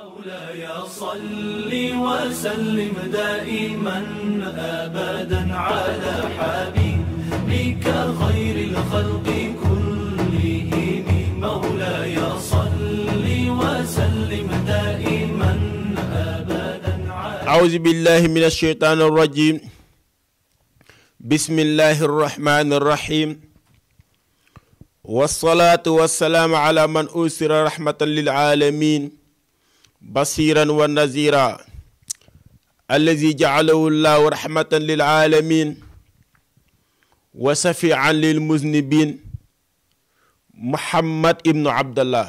مولاي صل وسلم دائما أبدا على حبيبك خير الخلق كلهم مولاي صل وسلم دائما أبدا على أعوذ بالله من الشيطان الرجيم بسم الله الرحمن الرحيم والصلاة والسلام على من أرسل رحمة للعالمين بصيرا ونذيرا الذي جعله الله رحمة للعالمين وشفيعا للمذنبين محمد ابن عبد الله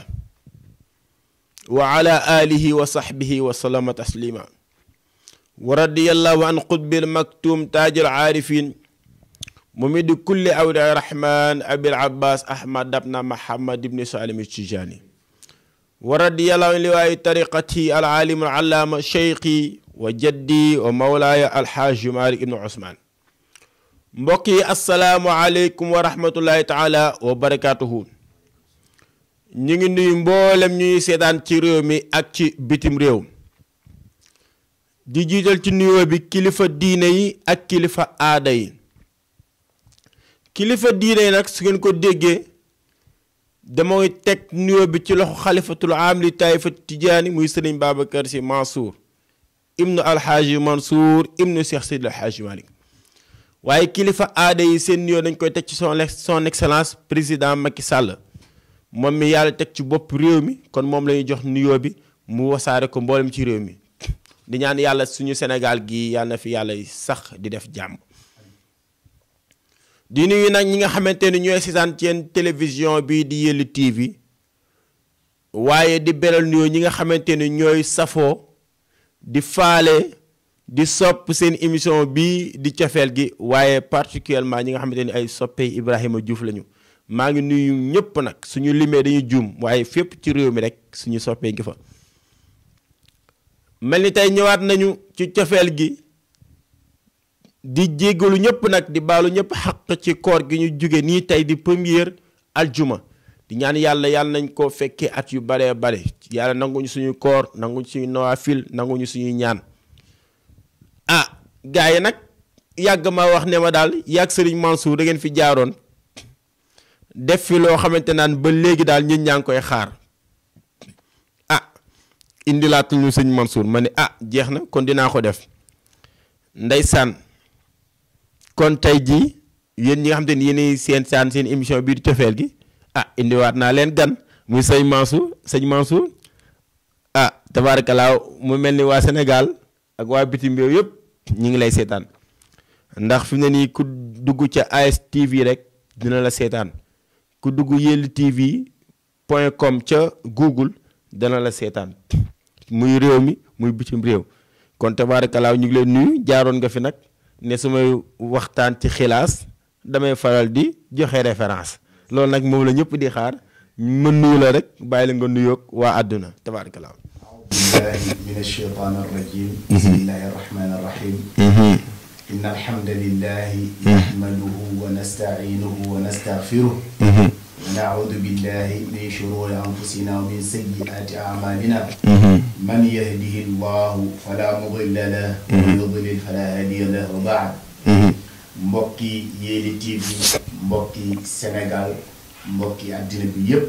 وعلى آله وصحبه وسلم تسليما ورضي الله عن قطب المكتوم تاج العارفين ممد كل أولياء الرحمن أبي العباس أحمد بن محمد بن سالم التجاني ورضي الله عن لواء طريقتي العالم العلامة شيخي وجدي ومولاي الحاج مالك بن عثمان mbokki asalaamaaleykum wa rahmatullahi taala wa barakaatuhu ñu ngi nuyu mboolem ñuy seetaan ci réew mi ak ci bitim réew di jiital ci nuyoo bi kilifa diine yi ak kilifa aada yi kilifa diine yi nag su ngeen ko déggee damay teg nuyoo bi ci loxo xalifatul aam li taifa tijaani muy sëriñ Babacar Sy Mansour ibnu alxaaji Mansour ibnu Cheikh Seydi alxaaji Malick waaye kilifa aada yi seen nuyoo dañ koy teg ci son excellence président Macky Sall moom mi yàlla teg ci bopp réew mi kon moom la ñuy jox nuyoo bi mu wasaare ko mboolem ci réew mi di ñaan yàlla suñu Sénégal gi yàlla na fi yàlla sax di def jàmm di nuyu nag ñi nga xamante ni ñooy seetaan ci télévision bi di Yelli TV waaye di beral nuyoo ñi nga xamante ni ñooy safoo di faale di sopp seen émission bi di cofeel gi waaye particulièrement ñi nga xamante ni ay soppey Ibrahima Diouf lañu maa ngi nuyu ñëpp nag suñu limee dañuy juum waaye fépp ci réew mi rek suñu soppee ngi fa mel ni tey ñëwaat nañu ci cofeel gi di jéggalu ñëpp nag di baalu ñëpp xaq ci koor gi ñu jóge nii tey di première aljuma di ñaan yàlla nañ ko fekkee at yu baree bare yàlla nanguñu suñu koor nanguñu suñu nawaafil nanguñu suñuy ñaan ah gars yi nag yàgg ma wax ne ma daal yàgg Serigne Mansour da ngeen fi jaaroon def fi loo xamante naan ba léegi daal ñun ñaa ngi koy xaar ah indilaatuñu sëñ Mansour ma ne ah jeex na kon dinaa ko def ndeysaan kon tey jii yéen ñi nga xamante ni yéenay seen émission bii di cofeel gi ah indiwaat naa leen gan muy sëñ Mansour ah tabaarakallaa mu mel ni waa Sénégal ak waa bitim réew yëpp ñu ngi lay seetaan ndax fi mu ne nii ku dugg ca ASTV rek dina la seetaan ku dugg yellitv.com ca Google dana la seetaan muy réew mi muy bitim réew kon tabaarakallaa ñu ngi leen nuyu jaaroon nga fi nag ne sumay waxtaan ci xilaas damay faral di joxe référence loolu nag moom la ñëpp di xaar ma nuyu la rek bàyyi la nga nuyoog waa àdduna tabaarakallaa بالله من الشيطان الرجيم بسم الله الرحمن الرحيم إن الحمد لله نحمده ونستعينه ونستغفره ونعوذ بالله من شرور أنفسنا ومن سيئات أعمالنا من يهده الله فلا مضل له ومن يضلل فلا هادي له وبعد mbokki Yelli TV mbokki Sénégal mbokki àddina bi yépp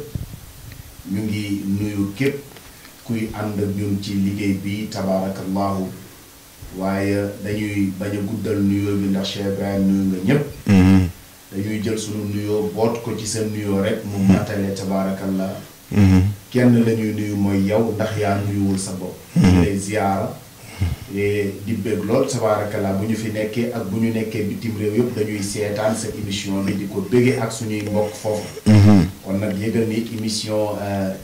ñu ngi nuyu képp kuy ànd ak ñun ci liggéey bi tabaarakallahu waaye dañuy bañ a guddal nuyoo bi ndax Cheikh Ibrahim nuyu nga ñëpp dañuy jël sunu nuyoo boot ko ci sa nuyoo rek mu matale tabaarakallah kenn la ñuy nuyu mooy yow ndax yaa nuyuwul sa bopp ñu lay ziyaara di bëgg lool tabaarakallah bu ñu fi nekkee ak bu ñu nekkee bitim réew yëpp dañuy seetaan sa émission bi di ko bëggee ak suñuy mbokk foofu kon nag yëgal ni émission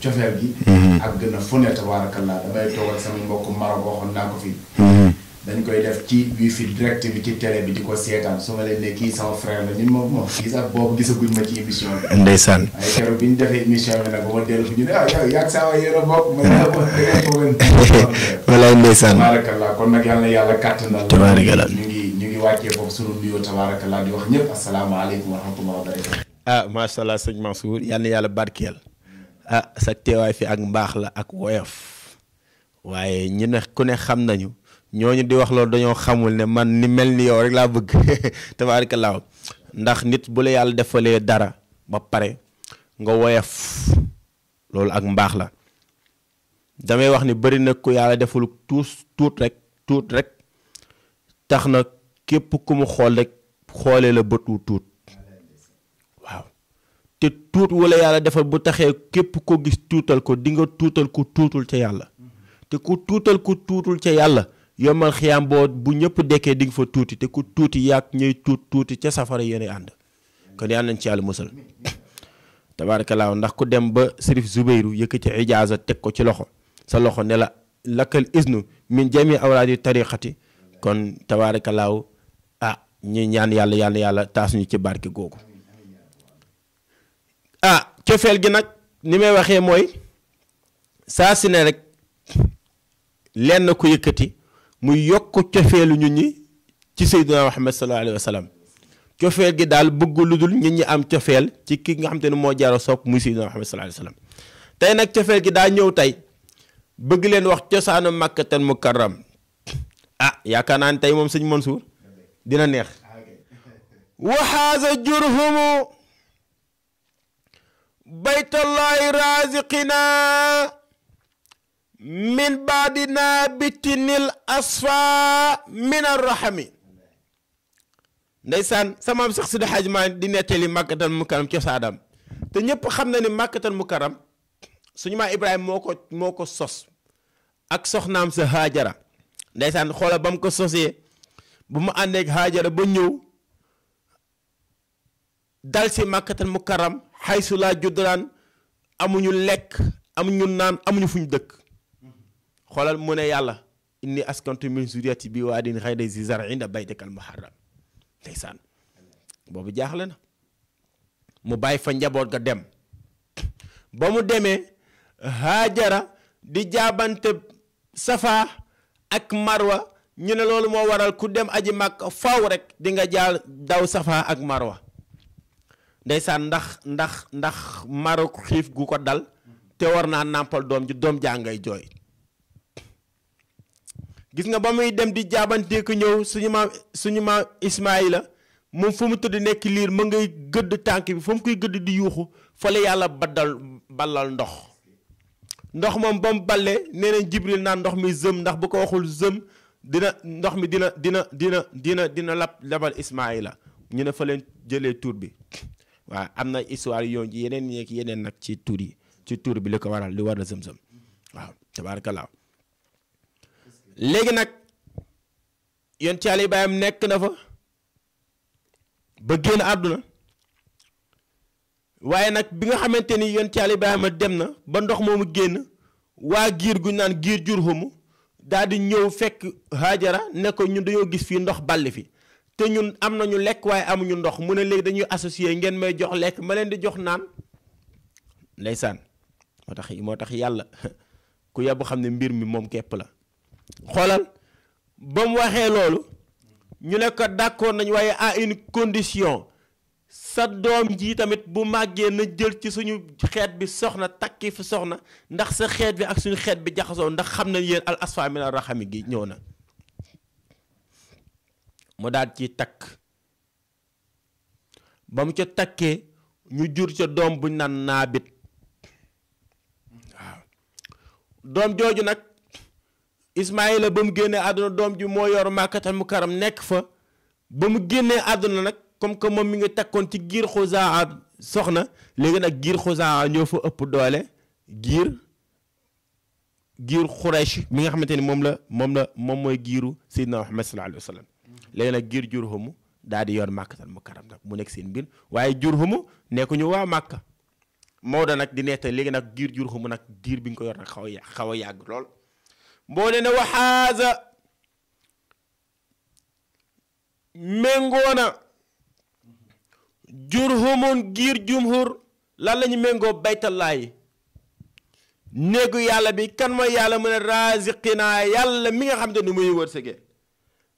cofeel gi àgg na fu ne tabaarakallah damay toog ak sama mbokk Maroc waxoon naa ko fi dañ koy def ci wifi direct bi ci télé bi di ko seetaan su ma leen ne kii sama frère la ñun moom kii sax boobu gisaguñ ma ci émission bi ndeysaan ay keroog bi ñu defee émission bi nag ba ma dellu fi ñu ne yow yaag saa waay yéen a bokk ma ne ko dangeen ko gën walaay ndeysaan tabaarakallah kon nag yàlla na yàlla kàttanal tabaarakallah ñu ngi wàccee foofu sunu nuyoo tabaarakallah di wax ñëpp asalaamaaleykum wa rahmatullahi wa barakatuh ah macha allah sëñ Mansour yal na yàlla barkeel ah sa teewaay fi ak mbaax la ak woyof waaye ñu ne ku ne xam nañu ñooñu di wax loolu dañoo xamul ne man ni mel ni yow rek laa bëgg tabaarakallaahu ndax nit bu la yàlla defalee dara ba pare nga woyof loolu ak mbaax la damay wax ni bari na ku yàlla deful tuut rek tax na képp ku mu xool rek xoolee la bët wu tuut waaw te tuut wala yàlla defal bu taxee képp ko gis tuutal ko di nga tuutal ku tuutul ca yàlla te ku tuutal ku tuutul ca yàlla yombal xiyaam boo bu ñëpp dekkee di nga fa tuuti te ku tuuti yàgg ñuy tuuti ca safara yéen ànd kon yàlla nañ ci yàlla musal tabaarakallaahu ndax ku dem ba Sërif Zubeyru yëkkati ijaaza teg ko ci loxo sa loxo ne la lakkal isnu min jami awraadi tariqati kon tabaarakallaahu ñi ñaan yàlla taas ñu ci barke googu cofeel gi nag ni may waxee mooy saa si ne rek lenn ko yëkkati muy yokk cofeelu ñu ñi ci Seydina Muhammad sallallahu alayhi wa sallam cofeel gi daal bëgg lu dul nit ñi am cofeel ci ki nga xam te ne moo jaaro sopp muy Seydina Muhammad sallallahu alayhi wa sallam tey nag cofeel gi daa ñëw tey bëgg leen wax cosaanu Makkatal Mukarram yaakaar naa ne tey moom sëñ Mansour dina neex waxaasa jurhumu baytallahi raziqina min baadina bitinil asfa min arrahami ndeysaan samaam sax Sidi Hadj Malick di nettali Makkatal Mukarram cosaanam te ñëpp xam na ni Makkatal Mukarram suñu maa Ibrahima moo ko sos ak soxnaam sa Haajara ndeysaan xoola ba mu ko sosee bu mu àndeek Haajara ba ñëw dal si Makkatal Mukarram xaysu laa judduraan amuñu lekk amuñu naan amuñu fuñ dëkk xoolal mu ne yàlla inni askantu min zuriyati bi waadin xayri zi zar'in inda baytikal muharram ndeysaan boobu jaaxle na mu bàyyi fa njaboot ga dem ba mu demee Haajara di jaabante Safa ak Marwa ñu ne loolu moo waral ku dem aji Makka faw rek di nga jaar daw Safa ak Marwa ndeysaan ndax maru xiif gu ko dal te war naa nàmpal doom ji doom jaa ngay jooy gis nga ba muy dem di jaabante ko ñëw suñu maam Ismaayila moom fu mu tëdd nekk liir ma ngay gëdd tànk bi fu mu koy gëdd di yuuxu fa la yàlla ballal ndox moom ba mu ballee nee na Jibril naan ndox mi zëm ndax bu ko waxul zëm ndox mi dina labal Ismaayila ñu ne fa leen jëlee tur bi waaw am na histoire yoon ji yeneen nag ci tur bi li ko waral li war a zëm-zëm waaw tabaarakallaa léegi nag yonent Yàlla Ibrahima nekk na fa ba génn àdduna waaye nag bi nga xamante ni yonent Yàlla Ibrahima dem na ba ndox moomu génn waa giir gu naan giir Jurhum daal di ñëw fekk Haajara ne ko ñun dañoo gis fii ndox balli fi te ñun am nañu lekk waaye amuñu ndox mu ne léegi dañuy associé ngeen may jox lekk ma leen di jox naan ndeysaan moo tax yàlla ku yebbu xam ne mbir mi moom képp la xoolal ba mu waxee loolu ñu ne ko d'accord nañ waaye à une condition sa doom ji tamit bu màggee na jël ci suñu xeet bi soxna takki fi soxna ndax sa xeet bi ak suñu xeet bi jaxasoo ndax xam nañ yéen al asfa min ar rahami gi ñëw na mu daal ci takk ba mu ca takkee ñu jur ca doom buñ naan naabit waaw doom jooju nag Ismaayila ba mu génnee àdduna doom ji moo yor Makkatal Mukarram nekk fa ba mu génnee àdduna nag comme que moom mi ngi takkoon ci giir Xuzaa soxna léegi nag giir Xuzaa ñoo fa ëpp doole giir Xuraysh mi nga xamante ni moom mooy giiru Seydina Muhammad sallallahu alayhi wa sallam léegi nag giir Jurhum daal di yor Makkatal Mukarram nag mu nekk seen mbir waaye Jurhum nekkuñu waa Makka Maodo nag di nette léegi nag giir Jurhum nag giir bi nga ko yor nag xaw a yàgg lool boo ne waxaaza méngoo na Jurhumun giir jumhur lan la ñu méngoo baytallaahi néegu yàlla bi kan mooy yàlla mu ne raziqina yàlla mi nga xam te ni muy wërsëgee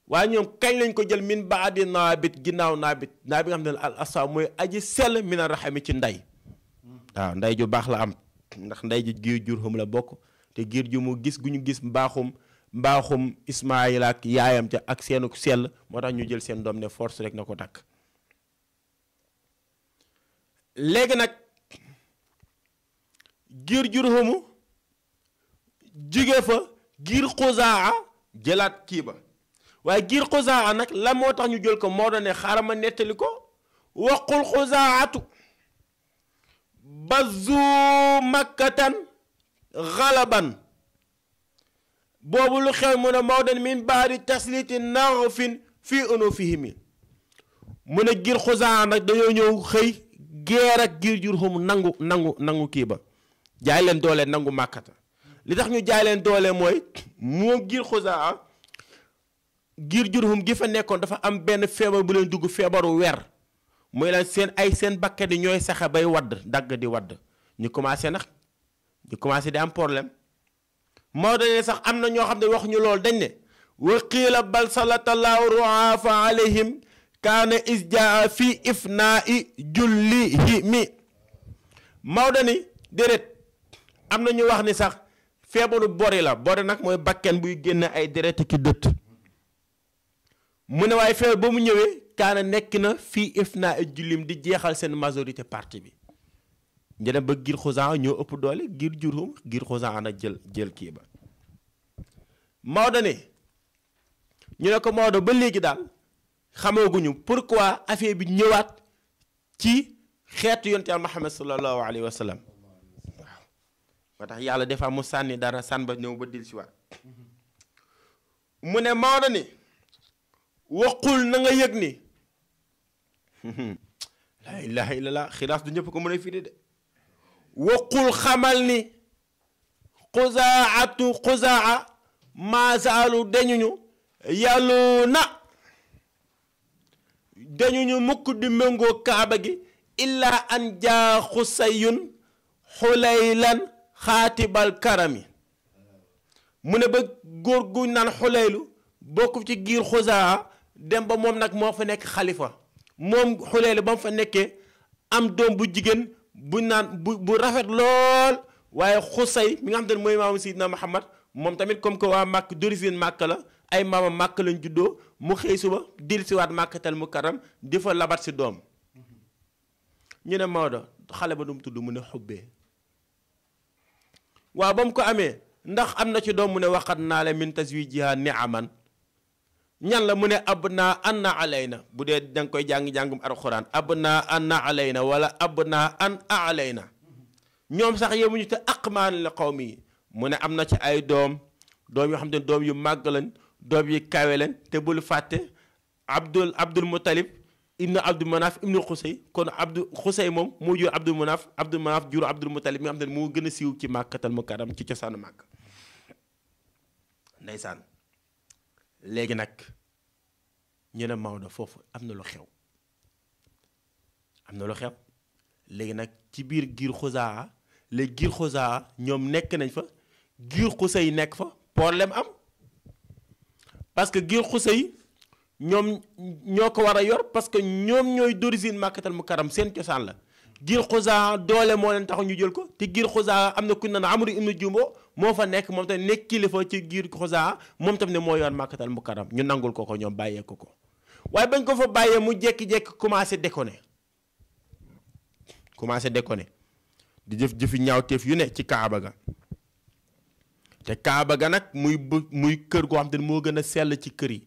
waaye ñoom kañ lañ ko jël min baadi naabit ginnaaw naabit bi nga xam ne al asa mooy aji sell mina rahami ci ndey waaw ndey ju baax la am ndax ndey ji giir Jurhum la bokk te giir ju mu gis gu ñu gis mbaaxum Ismaayila ak yaayam ca ak seenu sell moo tax ñu jël seen doom ne force rek na ko takk. léegi nag giir Jurhum jóge fa giir Xuzaa jëlaat kii ba waaye giir Xuzaa nag la moo tax ñu jël ko moo doon ne xaaral ma nettali ko waqul Xuzaatu bazu makkatan xalaban boobu lu xew mu ne Maodo min baadi tasliti naxfin fii unufihimi mu ne giir Xuzaa nag dañoo ñëw xëy geer ak giir Jurhum nangu kii ba jaay leen doole nangu màkkata li tax ñu jaay leen doole mooy moom giir Xuzaa giir Jurhum gi fa nekkoon dafa am benn feebar bu leen dugg feebaru weer mooy lan seen bakkan yi ñooy saxe bay wadd dagg di wadd ñu commencé di am problème moo dañee sax am na ñoo xam ne wax ñu loolu dañ ne wa qiila bal salatallahu ruafa alayhim kaana isjaa fi ifnaa'i jullihimi Maodo ni déedéet am na ñu wax ni sax feebaru bori la bori nag mooy bakken buy génn ay deret ki dëtt mu ne waaye feebar ba mu ñëwee kaana nekk na fii ifnaa'i jullim di jeexal seen majorité parti bi njëne ba giir Xuzaa ñoo ëpp doole giir Jurhum giir Xuzaa nag jël kii ba Maodo ne ñu ne ko Maodo ba léegi daal xamooguñu pourquoi affaire bi ñëwaat ci xeetu yonent Yàlla Muhammad sallallahu alayhi wa sallam waaw moo tax yàlla des fois mu sànni dara sànn ba ñëw ba dil si waat mu ne Maodo ni waqul na nga yëg ni laa ilaha illallah xilaas du ñëpp ko mën a firi de waqul xamal ni Xuzaa maasaalu dañuñu yàllu na dañuñu mukk di méngoo kaaba gi illaa an jaa Xusayun xulaylan xaatibal karami mu ne ba góor gu naan xulaylu bokk ci giir Xuzaa dem ba moom nag moo fa nekk xalifa moom xulaylu ba mu fa nekkee am doom bu jigéen bu naan bu rafet lool waaye Xusay mi nga xam te ne mooy maamu Seydina Muhammad moom tamit comme que waa màkk d'origine màkk la ay maama màkk lañ juddoo mu xëy suba dil si waat màkkatal mukarram di fa labat si doom ñu ne Maodo xale ba du mu tudd mu ne xubbee waaw ba mu ko amee ndax am na ci doom mu ne waxat naa la min taswijiha ni'aman ñan la mu ne ab naa an na alayna bu dee danga koy jàngum alxuraan ab naa an na alayna wala ab naa an alayna ñoom sax yemuñu te aqmaan la qawmi yi mu ne am na ci ay doom yoo xam ne doom yu màgg lañ doom yu kawe leen te bul fàtte abdul mutalib ibnu abdul manaf ibnu xusay kon xusay moom moo jur abdul manaf jur abdul mutalib mi nga xam ne moo gën a siiw ci màkkatal mukarram ci cosaanu màkk ndeysaan léegi nag ñu ne Maodo foofu am na lu xew léegi nag ci biir giir Xuzaa léegi giir Xuzaa ñoom nekk nañ fa giir Xusay nekk fa problème am parce que giir Xusay ñoom ñoo ko war a yor parce que ñoom ñooy d'origine màkkatal mukarram seen cosaan la giir Xuzaa doole moo leen tax ñu jël ko te giir Xuzaa am na ku naan Amru ibnu Jumbo moo fa nekk moom tamit nekk kilifa ci giir Xuzaa moom tamit ne moo yor màkkatal mukarram ñu nangul ko ñoom bàyyee ko waaye bañ ko fa bàyyee mu jékki-jékki commencé déconner di jëf-jëfi ñaawteef yu ne ci Kaaba ga te Kaaba ga nag muy kër goo xam te ne moo gën a sell ci kër yi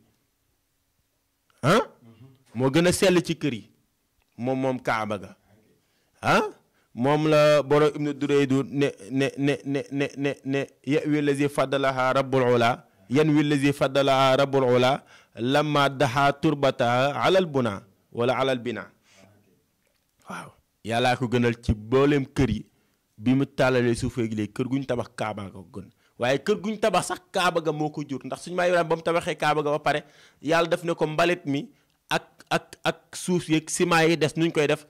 moo gën a sell ci kër yi moom Kaaba ga moom la borom Ibnu Duraydu ne yawi lazi faddalaha rabbul ula yan wi lazi faddalaha rabbul ula lamma daxa turbataha alal buna wala alal bina waaw yàllaa ko gënal ci booleem kër yi bi mu tàllalee suufee gi léegi kër gu ñu tabax Kaaba ga ko gën waaye kër gu ñu tabax sax Kaaba ga moo ko jur ndax suñu maam Ibrahima ba mu tabaxee Kaaba ga ba pare yàlla def ne ko mbalit mi ak suuf yeeg ciment yi des nuñ koy def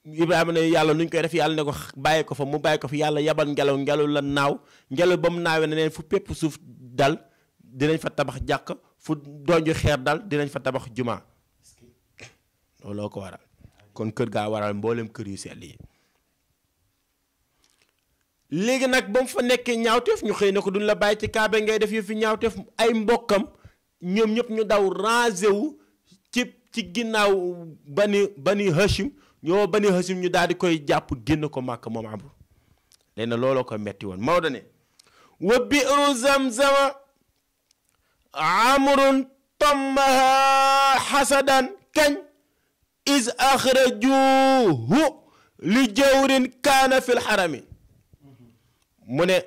Ibrahima ne yàlla nuñ koy def yàlla ne ko bàyyi ko fa mu bàyyi ko fi yàlla yabal ngelaw la naaw ngelaw ba mu naawee ne neen fu pépp suuf dal dinañ fa tabax jàkk fu donju xeer dal dinañ fa tabax jumaa looloo ko waral kon kër gaa waral mboolem kër yu sell yi léegi nag ba mu fa nekkee ñaawteef ñu xëy na ko duñ la bàyyi ci kaabe ngay def yëf fi ñaawteef ay mbokkam ñoom ñëpp ñu daw rangé wu ci ginnaaw bani Hashim ñoo bani Hashim ñu daal di koy jàpp génn ko màkk moom Amru léegi nag looloo ko metti woon Maodo ne wa bi'ru zamzama amrun tammaha hasadan kañ is axrajuhu li jawrin kaana fil xarami mu ne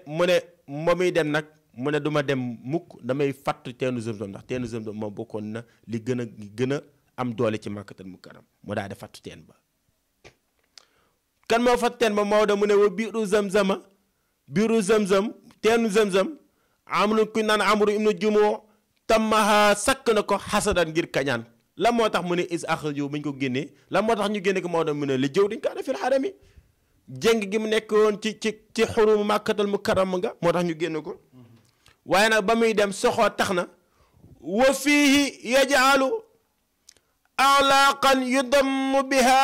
ma muy dem nag mu ne duma dem mukk damay fàtt teenu Zamzam ndax teenu Zamzam moom bokkoon na li gën a am doole ci Makkatal Mukarram mu daal di fàtt teen ba kan moo fàtt teen ba Maodo mu ne wa biiru Zamzama biiru Zamzam teenu Zamzam amru ku naan Amru ibnu Jumoo tammaha sakk na ko xasadan ngir kañaan la moo tax mu ne is axraju bañ ko génnee la moo tax ñu génne ko Maodo mu ne li jëw dañ kaa def fil xarami jéng gi mu nekk woon ci xurumu Makkatal Mukarram nga moo tax ñu génne ko waaye nag ba muy dem soxoo tax na wa fiihi yaj'alu alaaqan yudammu biha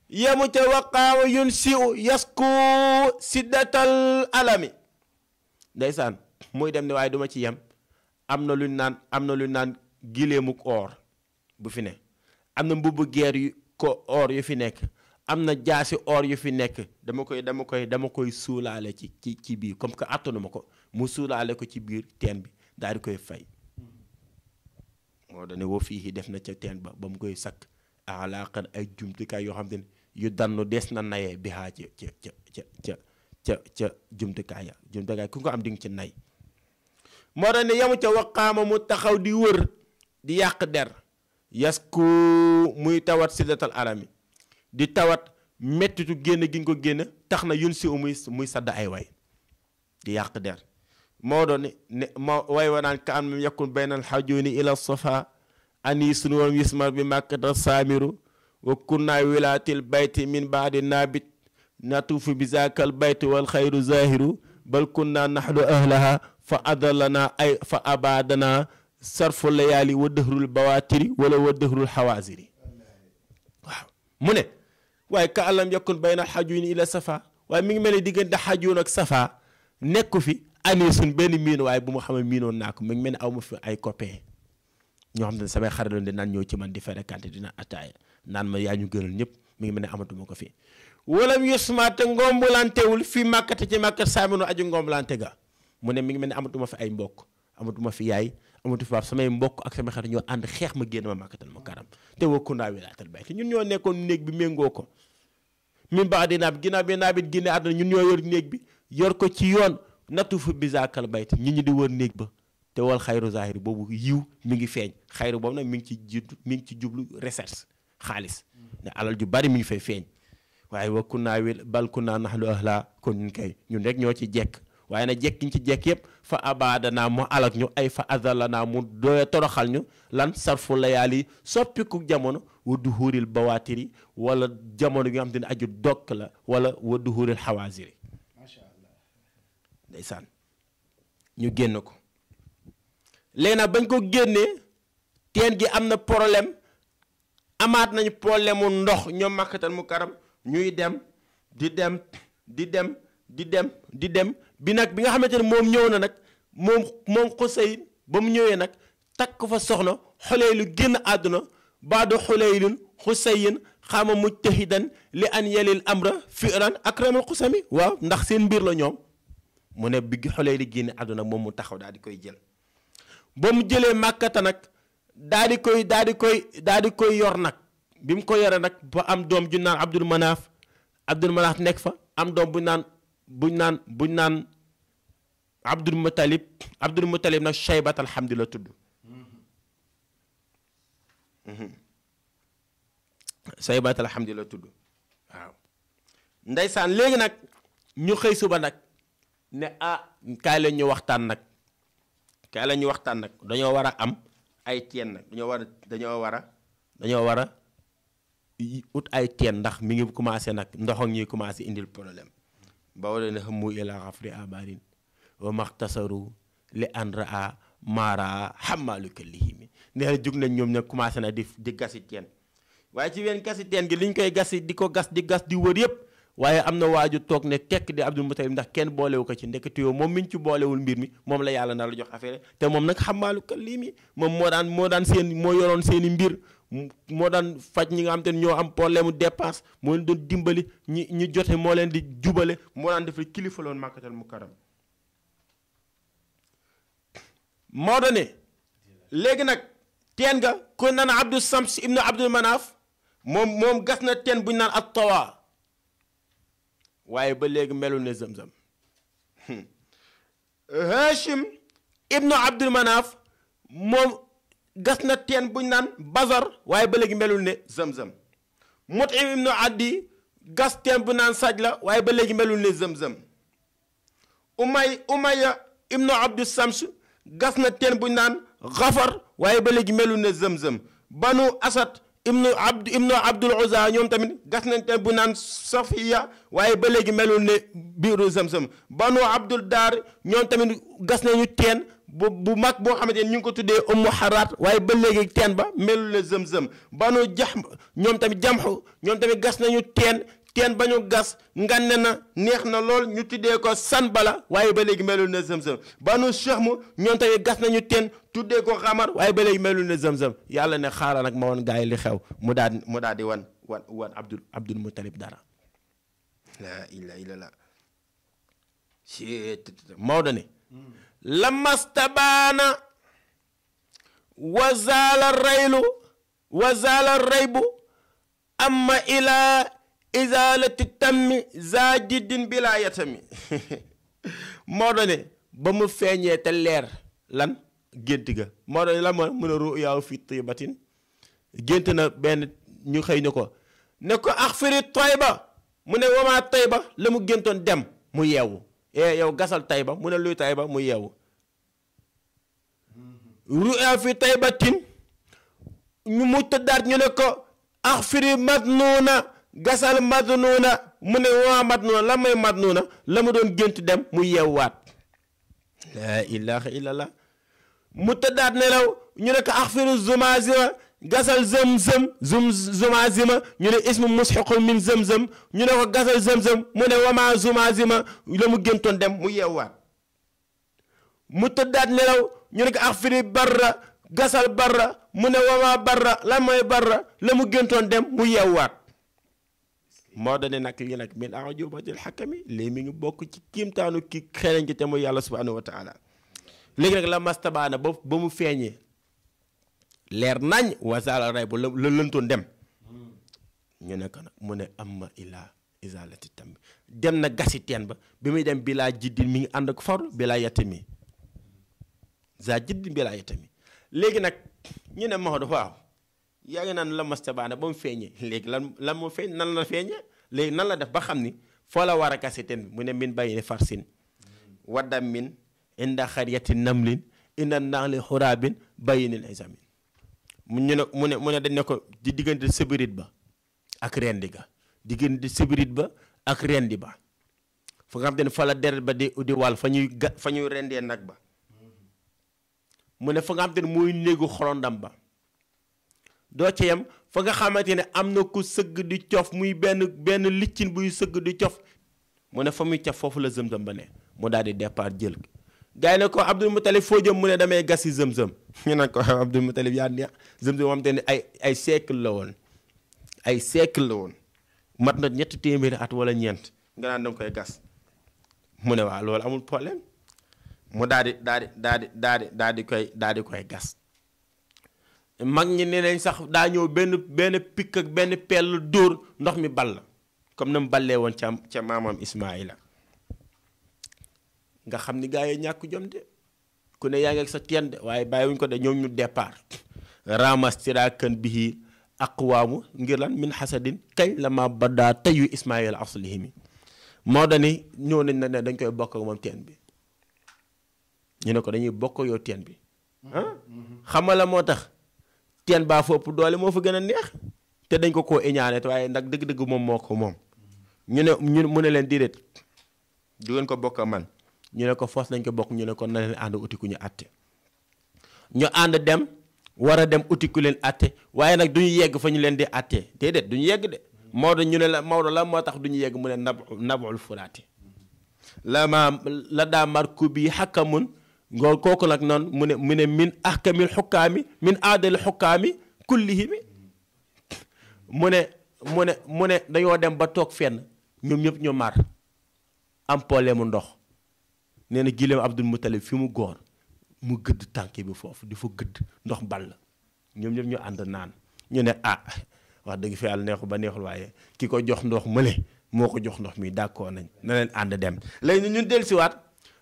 yamu ca waqaawa yunsiu yasku siddatal alami ndeysaan muy dem ne waaye duma ci yem am na luñ naan gileemuk or bu fi ne am na mbubbu geer yu ko or yu fi nekk am na jaasi or yu fi nekk dama koy suulaale ci biir comme que attanu ma ko mu suulaale ko ci biir teen bi daal di koy fay moo dane woo fii def na ca teen ba mu koy sakk alaaqan ay jumtukaay yoo xam te ne yu dannu des na nayee bi haa ca jumtukaay ku ko am di nga ci nay moo tax ne yamu ca waqaama mu taxaw di wër di yàq der yasku muy tawat siddatal alami di tawat mettitu génn gi nga ko génn tax na yun si muy sadd ay way di yàq der moo doon ne ma way wanaan ka am yakun baynal xajuni ila safa anisun wam yismar bi makkata saamiru wa kunna wilaatil bayti min baadi naabit natuufu bi zaakal bayti wal xayru zahiru bal kunna naxlu ahlaha fa adallana ay fa abadana sarfu layaali wa dëhrul bawaatiri wala wa dëhrul xawaasiri waaw mu ne waaye ka alam yakun bayna xajun ila safa waaye mi ngi mel ni diggante xajun ak safa nekku fi anisun benn miin waaye bu ma xamee miinoon naa ko mi ngi mel ni aw ma fi ay copain ñoo xam ne samay xarit lañ di naan ñëw ci man di fréquenté dina ataaya naan ma yaa ñu gënal ñëpp mi ngi mel ne amatuma ko fi walam yusmaate ngombalantewul fii màkkate ci màkkat saamino aju ngombalante ga mu ne mi ngi mel ne amatuma fi ay mbokk amatuma fi yaay amatu fi samay mbokk ak samay xarit ñoo ànd xeex ma génn ma Makkatal Mukarram te wakku naa wilaatal bayt ñun ñoo nekkoon néeg bi méngoo ko min ba'di naabit ginnaaw bi naabit génne àdduna ñun ñoo yor néeg bi yor ko ci yoon nattu fu bizaakal bayt ñi di wër néeg ba te wal xayru zahiri boobu yiw mi ngi feeñ xayru boobu nag mi ngi ci jublu recherche xaalis ne alal ju bari mi ngi fay feeñ waaye wakku naa bal kunna nahnu ahla kon ñun kay ñun rek ñoo ci jekk waaye nag jekkiñ ci jekk yëpp fa abadanaa mu alak ñu ay fa azallanaa mu doy toroxal ñu lan sarfu layaali soppiku jamono wa duhuril bawaatiri wala jamono gi nga xam te ne aju dokk la wala wa duhuril xawaasiri macha allah ndeysaan ñu génn ko léegi nag bañ ko génnee teen gi am na problème amaat nañu problème mu ndox ñoom Makkatal Mukarram ñuy dem di dem bi nag bi nga xamante ne moom ñëw na nag moom Xuseyn ba mu ñëwee nag takk fa soxna Xuleylu génn àdduna baadu Xuleylun Xuseyn xama mujtahidan li an yelil amra fi'lan akramal xusami waaw ndax seen mbir la ñoom mu ne bi Xuleylu génn àdduna moom mu taxaw daal di koy jël ba mu jëlee Màkkata nag daal di koy yor nag bi mu ko yore nag ba am doom ju naan Abdul Manaaf nekk fa am doom buñ naan Abdul Muttalib nag Shaybat alhamdi la tudd Shaybat alhamdi la tudd waaw ndeysaan léegi nag ñu xëy suba nag ne kaay la ñu waxtaan nag dañoo war a am ay teen nag dañoo war a ut ay teen ndax mi ngi commencé nag ndox ak ñuy commencé indil problème ba wala ne xamu ila xafri abarin wa maxtasaru li an raa maara xamaaluka lihimi nee na jug nañ ñoom nag commencé na di gasi teen waaye ci ween gasi teen gi liñ koy gasi di ko gas di wër yëpp waaye am na waaju toog ne tekk di Abdul Mutalib ndax kenn boolewu ko ci ndekete yoo moom miñ ci boolewul mbir mi moom la yàlla na la jox affaire te moom nag xamaalu ka lii mi moom moo daan seen moo yoroon seeni mbir moo daan faj ñi nga xam te ne ñoo am problème mu dépense moo leen doon dimbali ñi jote moo leen di jubale moo daan def kilifa loon Makkatal Mukarram Maodo ne léegi nag teen nga ku naan Abdou Sams ibnu Abdul Manaf moom gas na teen bu ñu naan at Tawa waaye ba léegi melul ne Zamzam Hachim ibnu Abdul Manaf moom gas na teen bu ñu naan Bazar waaye ba léegi melul ne Zamzam Mut'im ibnu Addi gas teen bu naan Sajla waaye ba léegi melul ne Zamzam Umayya ibnu Abdou Sams gas na teen bu ñu naan Xafar waaye ba léegi melul ne Zamzam Banu Asad ibnu Abdul Uzza ñoom tamit gas nañ teen bu naan Safiya waaye ba léegi melul ne biiru Zamzam Banu Abdul Daar ñoom tamit gas nañu teen bu mag boo xamante ne ñu ngi ko tuddee Ummu Haraat waaye ba léegi teen ba melul ne Zamzam Banu Jahm ñoom tamit Jamhu ñoom tamit gas nañu teen ba ñu gas nganne na neex na lool ñu tuddee ko Sanbala waaye ba léegi melul ne Zamzam Banu Shahm ñoom tamit gas nañu teen tuddee ko Xamar waaye ba léegi melul ne Zamzam yàlla ne xaaral nag ma woon gaa yi li xew mu daal di wan Abdul Muttalib dara laa ilaaha illallaah Maodo ne lamastabaana wa zaala raybu amma ilaa izaalati tammi za jiddin bilaa yatami Maodo ne ba mu feeñee te leer lan gént ga Maodo ne lan moo mën a ru'yaahu fi taybatin gént na benn ñu xëy ne ko axfiri Tayba mu ne wamaa Tayba la mu géntoon dem mu yeewu yow gasal Tayba mu ne luy Tayba mu yeewu ru'yaa fi Taybatin ñu mu tëddaat ñu ne ko axfiri Madnuuna gasal Madnuuna mu ne waa Madnuuna la may Madnuuna la mu doon gént dem mu yeewwaat laa ilaaha illallah mu tëddaat nelaw ñu ne ko axfiru Zumaazima gasal Zumaazima ñu ne ismu musxiqun min Zamzam ñu ne ko gasal Zamzam mu ne wamaa Zumaazima la mu géntoon dem mu yeewwaat mu tëddaat nelaw ñu ne ko axfiri Barra gasal Barra mu ne wamaa Barra la may Barra la mu géntoon dem mu yeewwaat moo da ne nag li nag min ajubatil xakami léegi mi ngi bokk ci kiimtaanu ki xereñ ci te muy yàlla subhanahu wa taala léegi nag la mastabaana ba mu feeñee leer nañ wasaala ray bu la lëntoon dem ñu ne ko nag mu ne amma ilaa izalati tambi dem na gasi teen ba bi muy dem bilaa jiddin mi ngi ànd ak faru bilaa yatami za jiddin bilaa yatami léegi nag ñu ne Maodo waaw yaa ngi naan la mastabaana ba mu feeñee léegi lan moo feeñ nan la feeñee léegi nan la def ba xam ni foo la war a gasi teen bi mu ne min bayni farsin waddam min inda xariyati namlin inda naxli xuraabin bayinil isamin mu ne dañ ne ko di diggante sëbirit ba ak rendi ga diggante sëbirit ba ak rendi ba fa nga xam te ne fa la deret ba di wàll fa ñuy rendee nag ba mu ne fa nga xam te ne muy néegu xorondam ba doo ci yem fa nga xamante ne am na ku sëgg di cof muy benn liccin buy sëgg di cof mu ne fa muy cof foofu la Zamzam ba ne mu daal di départ jël gars yi ne ko Abdul Mutalib foo jëm mu ne damay gas si Zamzam ñu ne ko Abdul Mutalib yaa neex Zamzam moom te ne ay siècle la woon ay siècle la woon mat na 300 at wala ñeent nga naan danga koy gas mu ne waaw loolu amul problème mu daal di koy gas mag ñi ne nañ sax daa ñëw benn pikk ak benn pell dóor ndox mi ball comme na mu ballee woon ca maamam Ismaïla nga xam ni gaa yi ñàkk jom de ku ne yaa ngi ak sa teen de waaye bàyyiwuñ ko de ñoom ñu départ ramas tirakan bihi aqwaamu ngir lan min hasadin kay la ma baddaa tayu Ismaïla aslihimi moo dani ñëw nañ ne dañ koy bokk ak moom teen bi ñu ne ko dañuy bokk yow teen bi xama la moo tax teen baa fopp doole moo fa gën a neex te dañ ko koo iñaane waaye nag dëgg-dëgg moom moo ko moom mu ne leen déedéet du ngeen ko bokk man ñu ne ko foos nañ ko bokk ñu ne ko na leen ànd uti ku ñu àtte ñu ànd dem war a dem uti ku leen àtte waaye nag duñu yegg fa ñu leen di àttee déedéet duñu yegg de Maodo ñu ne la Maodo la moo tax du ñu yegg mu ne nabul furaati la daa marku bi xakkamun ngool kooku nag noonu mu ne min ahkamil xukkaami min aadali xukkaami kullihimi mu ne dañoo dem ba toog fenn ñoom ñëpp ñu mar am problème mu ndox nee na gileem Abdul Mutalib fi mu góor mu gëdd tànk bi foofu di fa gëdd ndox ball ñoom ñëpp ñu ànd naan ñu ne wax dëgg fi yàlla neexul ba neexul waaye ki ko jox ndox mële moo ko jox ndox mi d'accord nañ na leen ànd dem léegi ñun dellusiwaat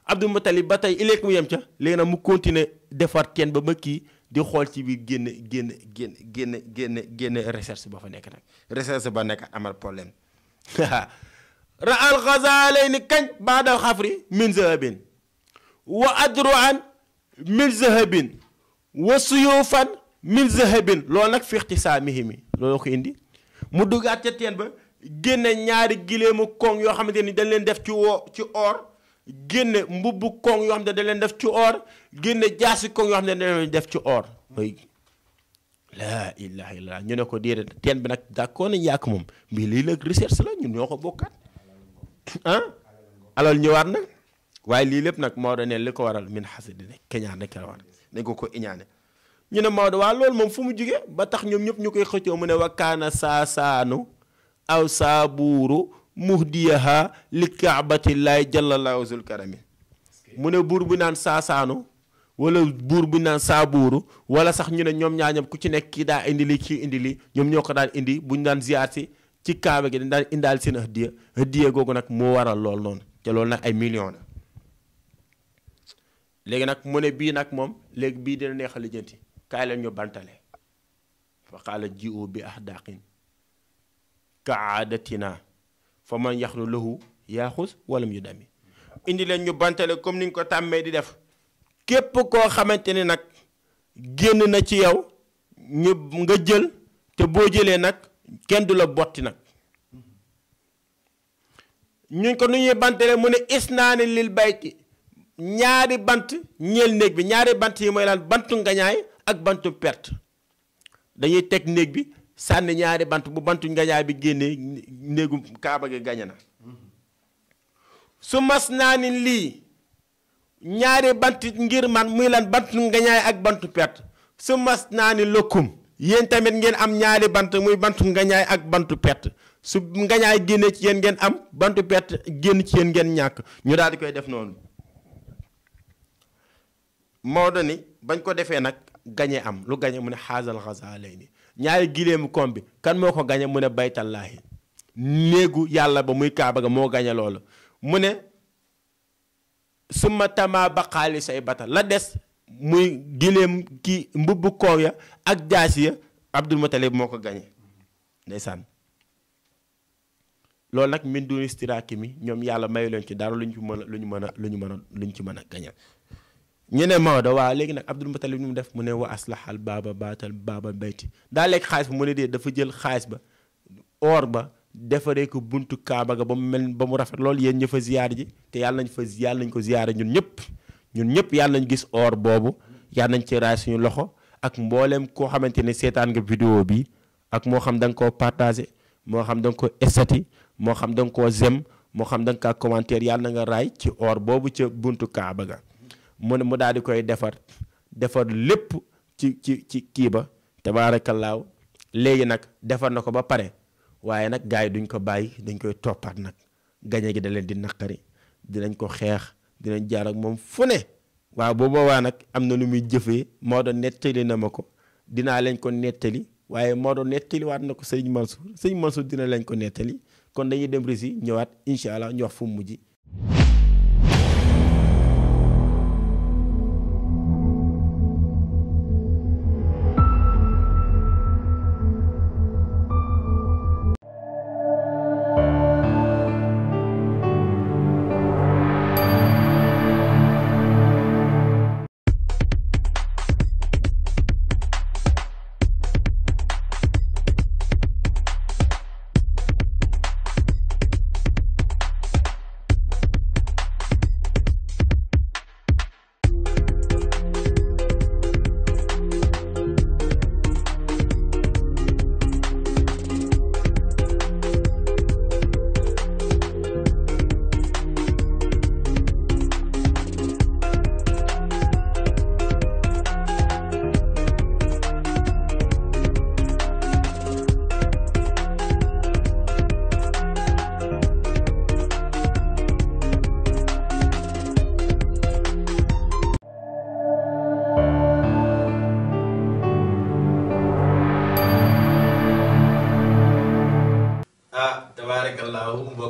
Abdul Mutalib ba tey ileeg mu yem ca léegi nag mu continuer defar teen ba kii di xool ci biir génne recherche ba fa nekk nag recherche ba nekk amal problème ra al Ghazaalayni kañ baadal xafri min zahabin wa adruan min zahabin wa suyufan min zahabin loolu nag fixti saa mihimi loolu ko indi mu duggaat ca teen ba génne ñaari gileemu koŋ yoo xamante ni dañ leen def ci or génne mbubbu koŋ yoo xam ne dañ leen def ci or génne jaasi koŋ yoo xam ne dañ leen def ci or mooy laa ilaha illallah ñu ne ko déedéet teen bi nag d'accord nañ yàq moom mais lii la recherche la ñun ñoo ko bokkaat alors ñëwaat na waaye lii lépp nag Maodo ne li ko waral min xasadi ne keñaan rek la war dañ ko iñaane ñu ne Maodo waa loolu moom fu mu jugee ba tax ñoom ñëpp ñu koy xëccoo mu ne wa kaana saasaanu aw saabuuru muhdiyaha li kaabatillahi jallallahu zul karami mu ne buur bu naan saasaanu wala buur bu naan saabuuru wala sax ñu ne ñoom ñaañam ku ci nekk kii daa indi li kii indi li ñoom ñoo ko daan indi buñ daan ziyaar si ci kaaba gi dañ daan indaal seen hëddiya googu nag moo waral lool noonu te loolu nag ay millions la léegi nag mu ne bii nag moom léegi bii dina neex a lijjanti kaay leen ñu bantale fa qaala ji'u bi ahdaqin ka aadatina fa man yaxlu lahu yaaxus walam yu dami indi leen ñu bantale comme ni nga ko tàmmee di def képp koo xamante ni nag génn na ci yow ñu nga jël te boo jëlee nag kenn du la botti nag ñuñ ko nu ñuy bantale mu ne isnaani lil bayti ñaari bant ñeel néeg bi ñaari bant yi mooy laan bantu ngañaay ak bantu perte dañuy teg néeg bi sànni ñaari bant bu bantu ngañaay bi génnee néegu kaaba gi gañe na su mas naa ni lii ñaari bant ngir man muy lan bantu ngañaay ak bantu perte su mas naa ni lëkkum yéen tamit ngeen am ñaari bant muy bantu ngañaay ak bantu perte su ngañaay génnee ci yéen ngeen am bantu perte génn ci yéen ngeen ñàkk ñu daal di koy def noonu Maodo ni bañ ko defee nag gañe am lu gañe mu ne xaasal Ghazaalayni ñaari gileemu koom bi kan moo ko gañe mu ne baytallaahi néegu yàlla ba muy kaaba ga moo gañe loolu mu ne suma tama baqaali say bata la des muy gileem ki mbubbu koom ya ak jaasi ya Abdul Mutalib moo ko gañe ndeysaan loolu nag min duni istiraaki mi ñoom yàlla mayu leen ci dara luñ ci mën a gañe ñu ne Maodo waaw léegi nag Abdul Mutalib mu def mu ne wa aslahal baaba baaba bayti daa lekk xaalis ba mu ne dee dafa jël xaalis ba or ba defaree ko buntu kaaba ga ba mu mel ba mu rafet loolu yéen ña fa ziyaar ji te yàlla nañ ko ziyaare ñun ñëpp yàlla nañ gis or boobu yàlla nañ ci raay suñu loxo ak mbooleem koo xamante ne seetaan nga vidéo bi ak moo xam da nga koo partagé moo xam da nga ko estati moo xam da nga koo zem moo xam da nga kaa commentaire yàlla na nga raay ci or boobu ca buntu kaaba ga mu daal di koy defar lépp ci kii ba tabaarakallaahu léegi nag defar na ko ba pare waaye nag gars yi duñ ko bàyyi dañ koy toppaat nag gañe gi da leen di naqari dinañ ko xeex dinañ jaar ak moom fu ne waaw boo boobaa nag am na lu muy jëfee Maodo nettali na ma ko dinaa leen ko nettali waaye Maodo nettali waat na ko sëñ Mansour dina leen ko nettali kon dañuy dem risi ñëwaat incha allah ñu wax fu mu mujj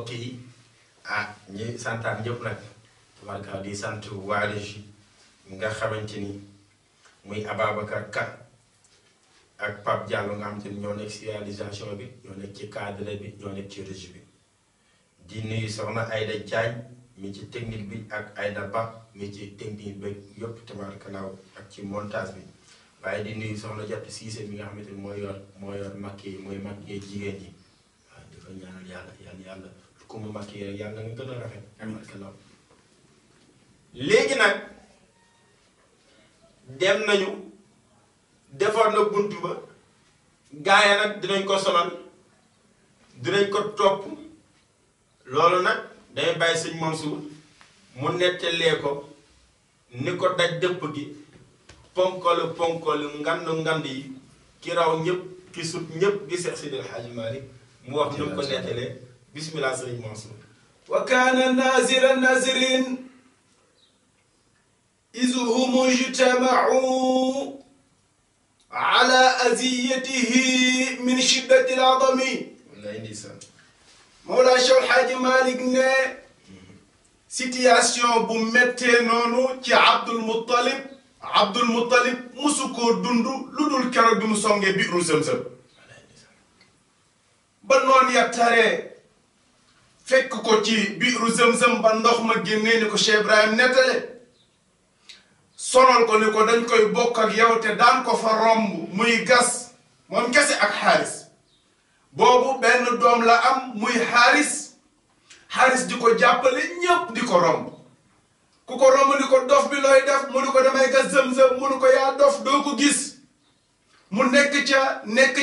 mbokk yi ñi santaan ñëpp nag tabaraka di sant waariji nga xamante ni muy Ababacar Ka ak Pape Diallo nga xamante ni ñoo nekk ci réalisation bi ñoo nekk ci cadre bi ñoo nekk ci régie bi di nuyu soxna Aïda Diagne mi ci technique bi ak Aïda Ba mi ci technique bi yëpp tabarkalaaw ak ci montage bi waaye di nuyu soxna Jatu Siise mi nga xamante ni moo yor makki mooy makki jigéen ñi waaw di ko ñaanal yàlla ku mu makki rek yàlla nga gën a rafet tabarkalaaw léegi nag dem nañu defar na bunt ba gaaya nag dinañ ko sonal dinañ ko topp loolu nag day bàyyi sëñ Mansour mu nettalee ko ni ko daj dëpp gi ponkolu ngand yi ki raw ñëpp ki sut ñëpp di Seex Seydi El Hadji Malick mu wax ni ko nettalee bismillah sëñ Mansour wa kaana nazirin إذ هم اجتمعوا على أذيته من شدة العظم مولا Cheikh El Hadji Malick ne situation bu méttee noonu ci Abdul Muttalib musu koo dund lu dul keroog bi mu songee biiru Zamzam ba noonu ya taree fekk ko ci biiru Zamzam ba ndox ma génnee ni ko Cheikh Ibrahim nettale sonal ko ni ko dañ koy bokk ak yow te daan ko fa romb muy gas moom kese ak xaaris boobu benn doom la am muy xaaris di ko jàppale ñépp di ko romb ku ko romb ni ko dof bi looy def mu ni ko damay gas Zamzam mu ni ko yaa dof doo ko gis mu nekk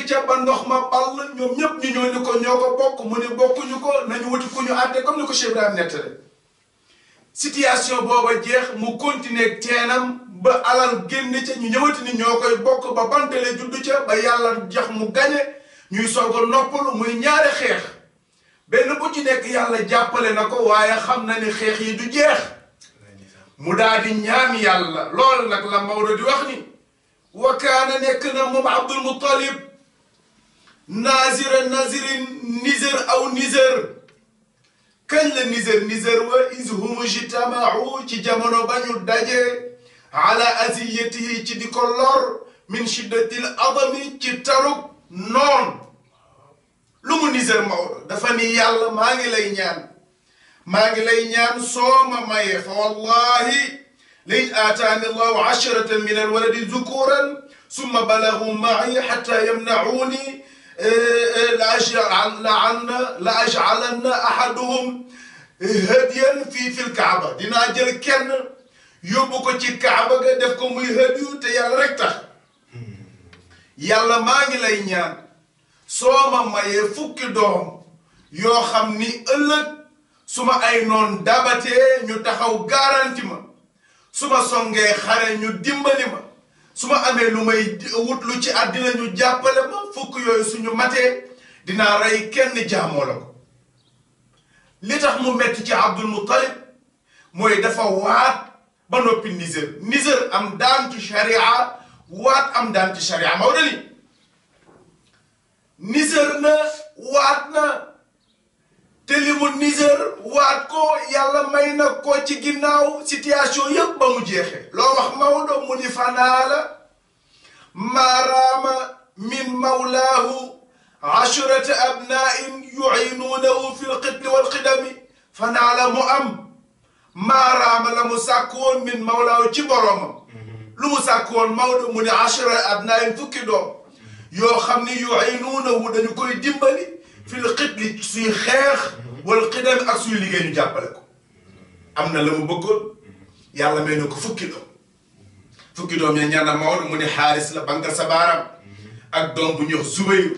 ca ba ndox ma ball ñoom ñépp ñu ñëw ni ko ñoo ko bokk mu ni bokkuñu ko nañu wuti ku ñu àtte comme ni ko Cheikh Ibrahim nettale situation booba jeex mu continuer teenam ba alal génn ca ñu ñëwati ni ñoo koy bokk ba bantale juddu ca ba yàlla jax mu gañe ñuy soog a noppalu muy ñaari xeex benn bu ci nekk yàlla jàppale na ko waaye xam na ni xeex yi du jeex mu daal di ñaan yàlla loolu nag la Maodo di wax ni wa kaana nekk na moom Abdul Muttalib nazirin nizer kañ la nizer wa is hum ijtamau ci jamono ba ñu daje ala aziyatihi ci di ko lor min shiddatil adami ci taruk noon lu mu nizer Maodo dafa ni yàlla maa ngi lay ñaan soo ma mayee fa wallahi lain aataani allahu asharatan min alwaladi zukuran summa balagu ma'i hatta yamna'uni la aj'alanna ahaduhum hadiyan fil kaaba dinaa jël kenn yóbbu ko ci kaaba ga def ko muy hadiyu te yàlla rek tax yàlla maa ngi lay ñaan soo ma mayee fukki doom yoo xam ni ëllëg su ma ay noon dabatee ñu taxaw garanti ma su ma songee xare ñu dimbali ma su ma amee lu may wut lu ci àddina ñu jàppale ma fukk yooyu suñu matee dinaa rey kenn jaamoo la ko li tax mu metti ci Abdul Muttalib mooy dafa waat ba noppi nizer am daan ci sharia waat am daan ci sharia Maodo ni nizer na waat na te li mu nizer waat ko yàlla may na ko ci ginnaaw situation yëpp ba mu jeexee loo wax Maodo mu ni fanaala maaraama min mawlaahu ashrata abnain yuinuunahu fi lqitli walqidami fanaala mu am maaraama la mu sàkkoon min mawlaahu ci boromam lu mu sàkkoon Maodo mu ni ashra abnain fukki doom yoo xam ni yuinuunahu dañu koy dimbali fil xitli suy xeex wal xidam ak suy liggéey ñu jàppale ko am na la mu bëggoon yàlla may na ko fukki doom ya ñaana Maodo mu ni xaaris la bangal sa baaram ak doom bu ñuy wax Zubayr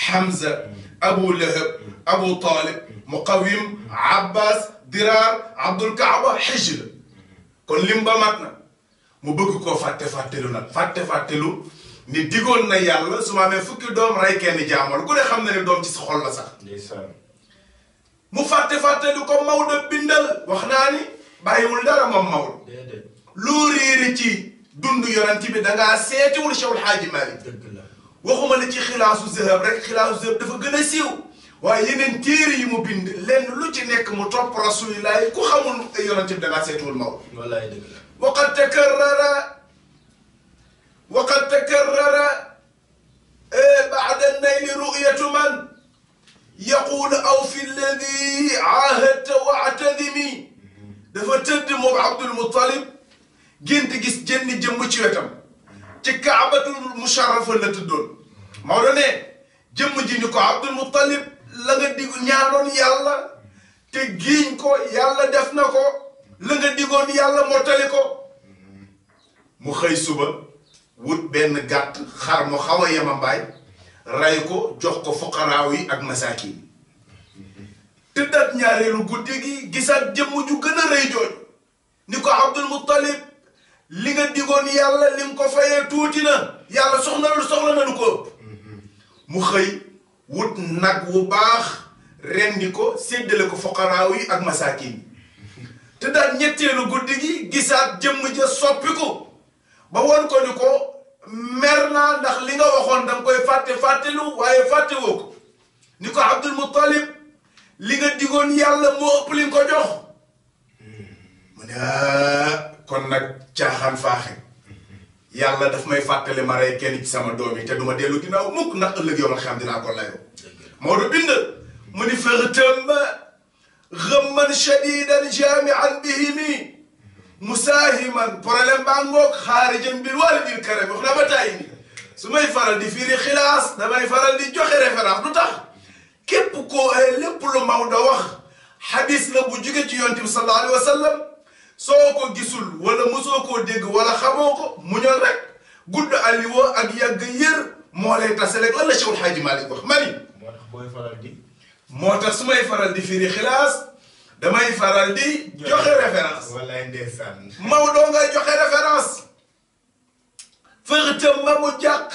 Hamza Abu Lahab Abu Talib Muqawim Abbas Dirar Abdul Kaaba Hijr kon lim ba mat na mu bëgg koo fàttelu nag fàttelu ni digoon na yàlla su ma amee fukki doom rey kenn jaamono ku ne xam na ne doom ci sa xol la sax mu fàttelu ko Maodo bindal wax naa ni bàyyiwul dara moom Maodo lu réeri ci dund yonent bi dangaa seetiwul Cheikh El Hadji Malick waxuma la ci xilaasu zahab rek xilaasu zahab dafa gën a siiw waaye yeneen téere yi mu bind lenn lu ci nekk mu topp rasulillahi ku xamul yonent bi dangaa seetuwul Maodo. wallaay dëgg la. waqad takarrara ba'da an-nayli ru'yatu man yaqulu awfi alladi aahadta wa'tadimi. dafa tëdd moom Abdul Muttalib gént gis jënni jëmm ci wetam ci Kaabatul Musharrafa la tëddoon. Maodo ne jëmm ji ni ko Abdul Muttalib la nga dig ñaanoon yàlla te giiñ ko yàlla def na ko la nga digoon yàlla mottali ko. mu xëy suba wut benn gàtt xar mu xaw a yemambaay ray ko jox ko fuqaraaw yi ak masaakin tëddaat ñaareelu guddi gi gisaat jëmm ju gën a rëy jooju ni ko Abdul Muttalib li nga digoon yàlla li nga ko fayee tuuti na yàlla soxla na lu ko ëpp. mu xëy wut nag wu baax rendi ko séddale ko fuqaraaw yi ak masaakin tëddaat ñetteelu guddi gi gisaat jëmm ja soppiku ba woon ko ni ko mer naa ndax li nga waxoon danga koy fàttelu waaye fàttewoo ko ni ko Abdul Muttalib li nga digoon yàlla moo ëpp li nga ko jox. mu ne kon nag caaxaan faaxe yàlla daf may fàttali ma rey kenn ci sama doom yi te duma dellu ginnaaw mukk ndax ëllëg yow xam dinaa ko layoo. Maodo bind mu ni faghtamma ghamman shadidan jami'an bihimi musaahiman problème baa ngoog xaarijan bil walidil karam wax na ba tàyyi ni su may faral di firi xilaas damay faral di joxe référence lu tax képp koo lépp lu Maodo wax xadis la bu jóge ci yonent bi sallallahu alayhi wa sallam soo ko gisul wala mosoo koo dégg wala xamoo ko muñal rek gudd alliwo ak yàgg yër moo lay tase rek lan la Cheikhul Hadji Malick wax mani moo tax su may faral di firi xilaas damay faral di joxe référence. wallaay ndeysaan. Maodo ngay joxe référence. fëxtam ma mu jàq.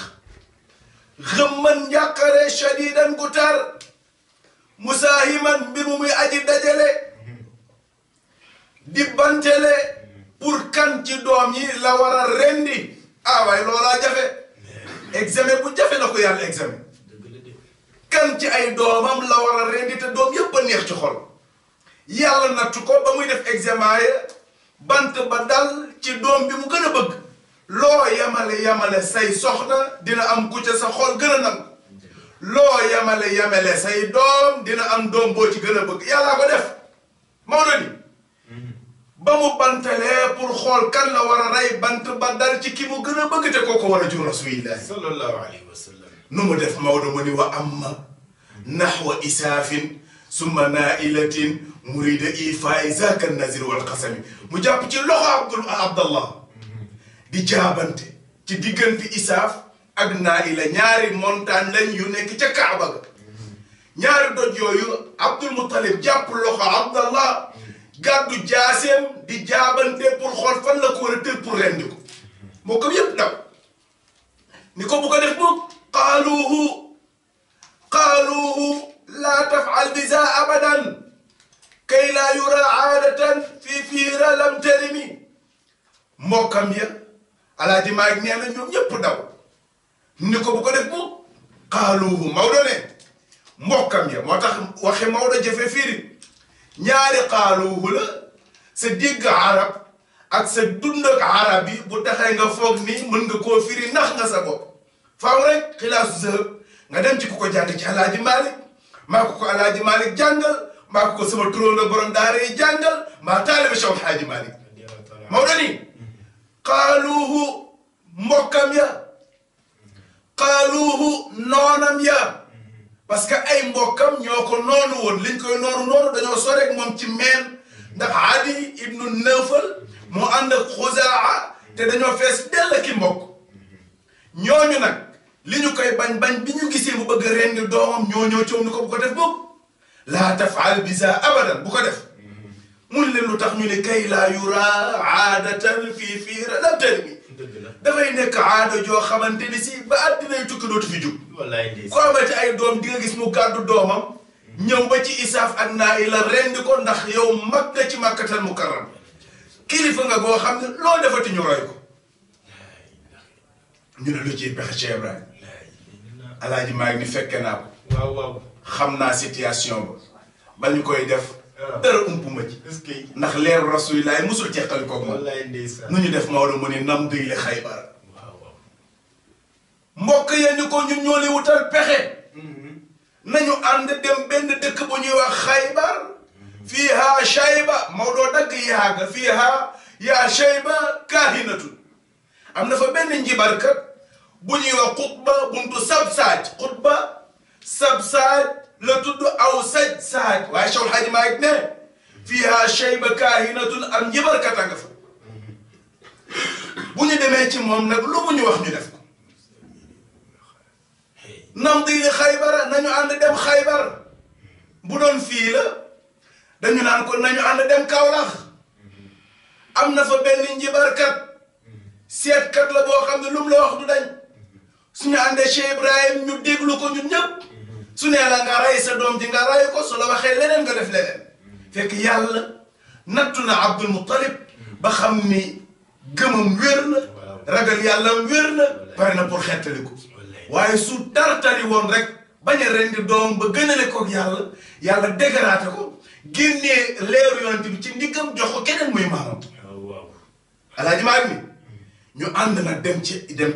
xëmman njàqare shadidan gu tar. musaahiman mbir mu muy aji dajale. di bantele. pour kan ci doom yi la war a rendi. waaye loolaa jafe. examen bu jafe la ko yàlla examen. kan ci ay doomam la war a rendi te doom yëpp a neex ci xol. yàlla nattu ko ba muy def examen ya bant ba dal ci doom bi mu gën a bëgg loo yamale say soxna dina am ku ca sa xol gën a nangu loo yamale say doom dina am doom boo ci gën a bëgg yàllaa ko def Maodo ni ba mu bantalee pour xool kan la war a rey bant ba dal ci ki mu gën a bëgg te kooku war a jur rasulillahi sallallahu alayhi wa sallam. nu mu def Maodo mu ni wa amma nahwa isaafin summa nailatin murida ifaay zaka nazir wal qasami mu jàpp ci loxo Abdallah di jaabante ci diggante isaaf ak naila ñaari montagne lañ yu nekk ca Kaaba ga ñaari doj yooyu Abdul Muttalib jàpp loxo Abdallah gàddu jaaseem di jaabante pour xool fan la ko war a tël pour rendi ko moo ko yëpp daw ni ko bu ko def moom qaaluuhu laa taf'al biza abadan kay laa yura aadatan fii fiira lam tarimi mbokkam ya Alaaji Maalik nee na ñoom ñëpp daw ni ko bu ko def bu qaaluuhu Maodo ne mbokkam ya moo tax waxe Maodo jafe fiiri ñaari qaaluuhu la sa digg arab ak sa dund ak arab yi bu taxee nga foog ni mën nga koo firi nax nga sa bopp faaw rek xilaasu zahab nga dem ci ku ko jàng ci Alaaji Maalik maa ko Alaaji Maalik jàngal maa ko sama turóona borom daara yi jàngal maa taalibe Cheikh Alaaji Maalik Maodo ni qaaluuhu mbokkam ya qaaluuhu noonam ya parce que ay mbokkam ñoo ko noonu woon liñ koy noonu dañoo soreek moom ci meen ndax Adi ibnu Nawfal moo ànd ak Xuzaa te dañoo fees dell ki mbokk ñooñu nag li ñu koy bañ bi ñu gisee mu bëgg rendi doomam ñoo coow ni ko bu ko def boobu laa tafal biza abadan bu ko def mun leen lu tax ñu ne kay laa yura aadatan fii fiira lam tarimi dafay nekk aada joo xamante ni si ba àddinay tukki dootu fi jug ko amati ay doom di nga gis mu gàddu doomam ñëw ba ci isaaf ak naila rendi ko ndax yow mag nga ci Makkatal Mukarram kilifa nga goo xam ne loo defati ñu roy ko ñu ne lu ciy pexe Cheikh Ibrahima Alaaji Maalik ni fekke naa ko waaw xam naa situation ba ñu koy def dara umpuma ci ndax leeru rasulillahi musul teqali koog moom nu ñu def Maodo mu ne nam duy le Xaybar mbokk ya ñu ko ñun ñoo li wutal pexe nañu ànd dem benn dëkk bu ñuy wax Xaybar fiiha shayba Maodo dagg yaaga fiiha yaa shayba kaahinatun am na fa benn njibarkat bu ñuy wax xutba buntu Sabsaaj xutba Sabsaaj la tudd aw saaj waaye Cheikh El Hadji Malick ne fiiha shayba kaahinatun am njibarkat a nga fa bu ñu demee ci moom nag lu mu ñu wax ñu def ko namdi li Xaybara nañu ànd dem Xaybar bu doon fii la dañu naan ko nañu ànd dem Kaolack am na fa benn njibarkat seetkat la boo xam ne lu mu la wax du dañ suñu àndee Cheikh Ibrahim ñu déglu ko ñun ñëpp su nee la nga rey sa doom ji nga rey ko su la waxee leneen nga def leneen fekk yàlla nattu na Abdul Muttalib ba xam ni gëmam wér na ragal yàllam wér na pare na pour xettali ko waaye su tartali woon rek bañ a rendi doom ba gënale koog yàlla dégaraate ko génnee leeru yonent bi ci ndiggam jox ko keneen muy maamam alaaji maa ngi ñu ànd nag dem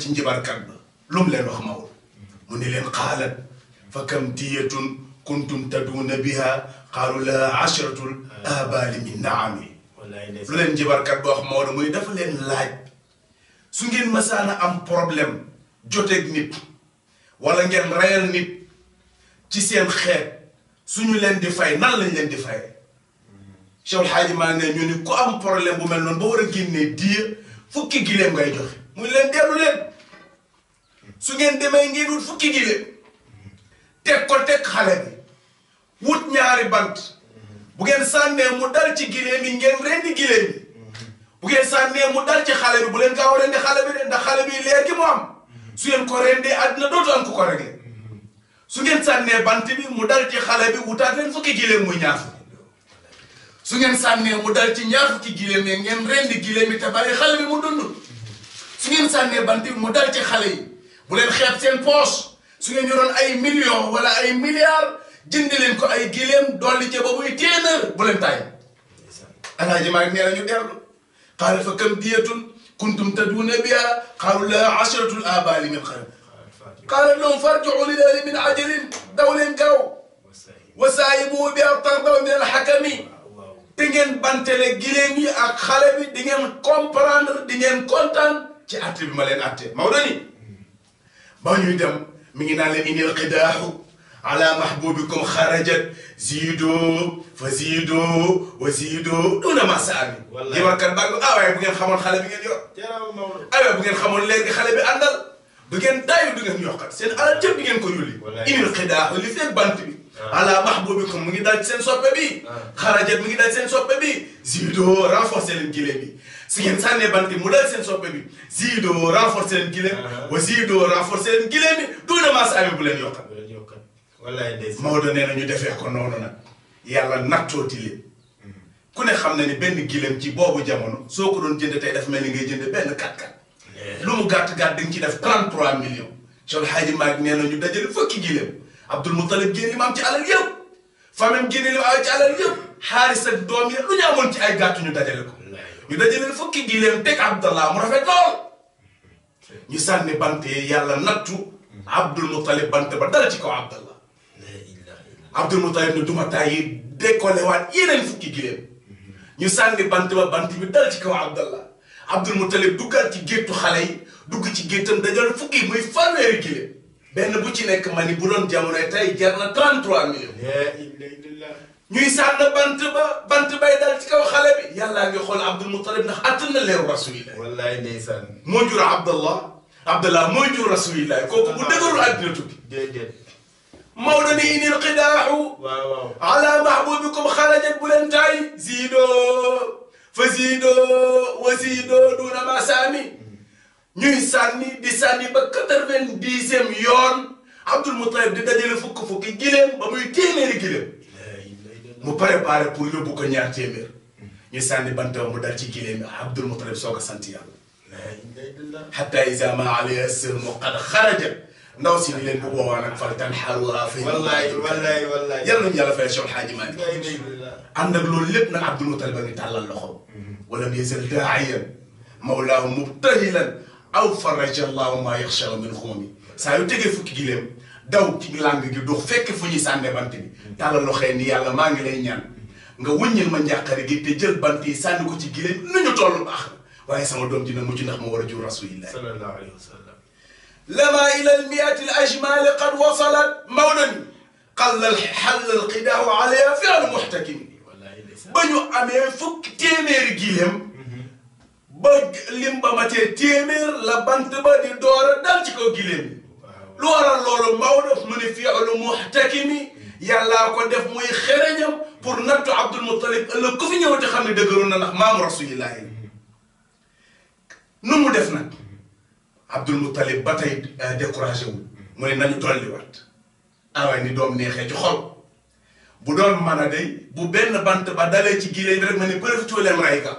ci njibarkat ba lu mu leen wax Maodo mu ne leen xaalat fa kam diyatun kuntum taduuna biha qaalu la ashratul abali min naami lu leen njibarkat ba wax Maodo muy dafa leen laaj su ngeen masaana am problème joteeg nit wala ngeen reyal nit ci seen xeet suñu leen di fay nan lañ leen di fayee Cheikh El Hadji maa ne ñu ni ku am problème bu mel noonu ba war a génnee diya fukki gileem ngay joxe muy leen dellu leen su ngeen demee ngeen wut fukki gileem teg xale bi wut ñaari bant bu ngeen sànnee mu dal ci gileem yi ngeen rendi gileem yi bu ngeen sànnee mu dal ci xale bi bu leen gaaw a rendi xale bi de ndax xale bi leer gi mu am su ngeen ko rendee àddina dootu am ku ko réglé su ngeen sànnee bant bi mu dal ci xale bi wutaat leen fukki gileem muy ñaar su ngeen sànnee mu dal ci ñaar fukki gileem yi ngeen rendi gileem yi te bàyyi xale bi mu dund su ngeen sànnee bant bi mu dal ci xale yi bu leen xeeb seen poche su ngeen yoroon ay millions wala ay milliards jëndi leen ko ay gileem dolli ca ba muy téeméer bu leen tàyyi alaaji maa ngi nee na ñu dellu qaala fa kam diyatun kuntum taduuna biha qaalu la ashratul abali min xayr qaala lahum farji'u lillahi min ajalin daw leen gaaw wa saayibu bi tardaw min alxakami te ngeen bantele gileem yi ak xale bi di ngeen comprendre di ngeen kontaan ci atte bi ma leen atte Maodo ni ba ñuy dem mi ngi naan leen inil qidaaxu ala mahbubikum xarajat ziido fa ziido wa ziido duna masaami jibarkat bàgg waaye bu ngeen xamoon xale bi ngeen yor waaye bu ngeen xamoon léegi xale bi àndal du ngeen taayu du ngeen yokkat seen alal jëpp di ngeen ko yulli inil qidaaxu li fekk bant bi ala mahbubikum mu ngi dal ci seen soppe bi xarajat mu ngi dal seen soppe bi ziido renforcer leen gileem bi su ngeen sànnee bant mu dal seen soppe bi ziido renforcer leen gileem wa ziido renforcer leen gileem bi duna masaami bu leen yokkat wallaay Maodo nee na ñu defee ko noonu nag yàlla nattooti leen ku ne xam na ni benn gileem ci boobu jamono soo ko doon jënd tey dafa mel ni ngay jënd benn 4x4 lu mu gàtt-gàtt di nga ci def 33 millions Cheikh El Hadji Malick nee na ñu dajale fukki gileem Abdul Muttalib génn li ma am ci alal yëpp famem génn li ma am ci alal yëpp xaaris ak doom yi lu ñu amoon ci ay gàtt ñu dajale ko ñu dajale fukki gileem teg Abdallah mu rafet lool ñu sànni bant yi yàlla nattu Abdul Muttalib bant ba dala ci kaw Abdallah Abdul Muttalib ne duma taay yi décollé waat yeneen fukki gileem ñu sànni bant bi dal ci kaw Abdallah Abdul Muttalib duggal ci géttu xale yi dugg ci géttam dajal fukki muy fanweeri gileem benn bu ci nekk ma ni bu doon jamonoy tey jar na 33 millions ñuy sànn bant bay dal ci kaw xale bi yàllaa ngi xool Abdul Muttalib ndax attan na leeru rasulillah wallaay ndeysaan moo jur Abdallah mooy jur rasulillah kooku bu dëgërul àddina tukki déedéet Maodo ni inil qidaaxu ala mahbubikum xarajat bu leen taay ziido fa ziido wa ziido duna masaami ñuy sànni di sànni ba 90e yoon Abdul Muttalib di dajale fukki gileem ba muy téeméeri gileem mu préparé pour yóbbu ko ñaar téeméer ñu sànni bantam mu dal ci gileem Abdul Muttalib soog a sant yàlla hatta iza ma alayha sirmu qad xarajat ndaw si ni leen bu boobaa nag fal tanharuha fi wallaay yàlla nañu yàlla fay Cheikh El Hadji Malick ànd ak loolu lépp nag Abdul Muttalib a ngi tàllal loxo walam yazal daa'iyan mawlaahu mubtahilan aw faraja allahu ma yaxsha min xumami saa yu tegee fukki gileem daw ci làng gi dox fekk fu ñuy sànne bant bi tàllal loxo ni yàlla maa ngi lay ñaan nga wëññil ma njàqare gi te jël bant yi sànni ko ci gileem nu ñu toll baax na waaye sama doom dina mucc ndax ma war a jur rasulillah sallallahu alayhi wa sallam lama ila almiati alajmal qad wasalat mawlan qalla xall alqidaahu alayha fi al muhtakim ba ñu amee fukki téeméeri gileem ba lim ba matee téeméer la bant ba di door a dal ci kaw gileem lu waral loolu Maodo mu ne fi al muhtakimi yàllaa ko def muy xereñam pour nattu Abdul Muttalib ëllëg ku fi ñëwati xam ne dëgëroon na ndax maamu rasulillahi nu mu def nag Abdul Muttalib ba tey découragé wul mu ne nañu dolliwaat awaay ni doom neexee ci xol bu doon mën a day bu benn bant ba dalee ci gileem bi rek ma ne profité leen ray ka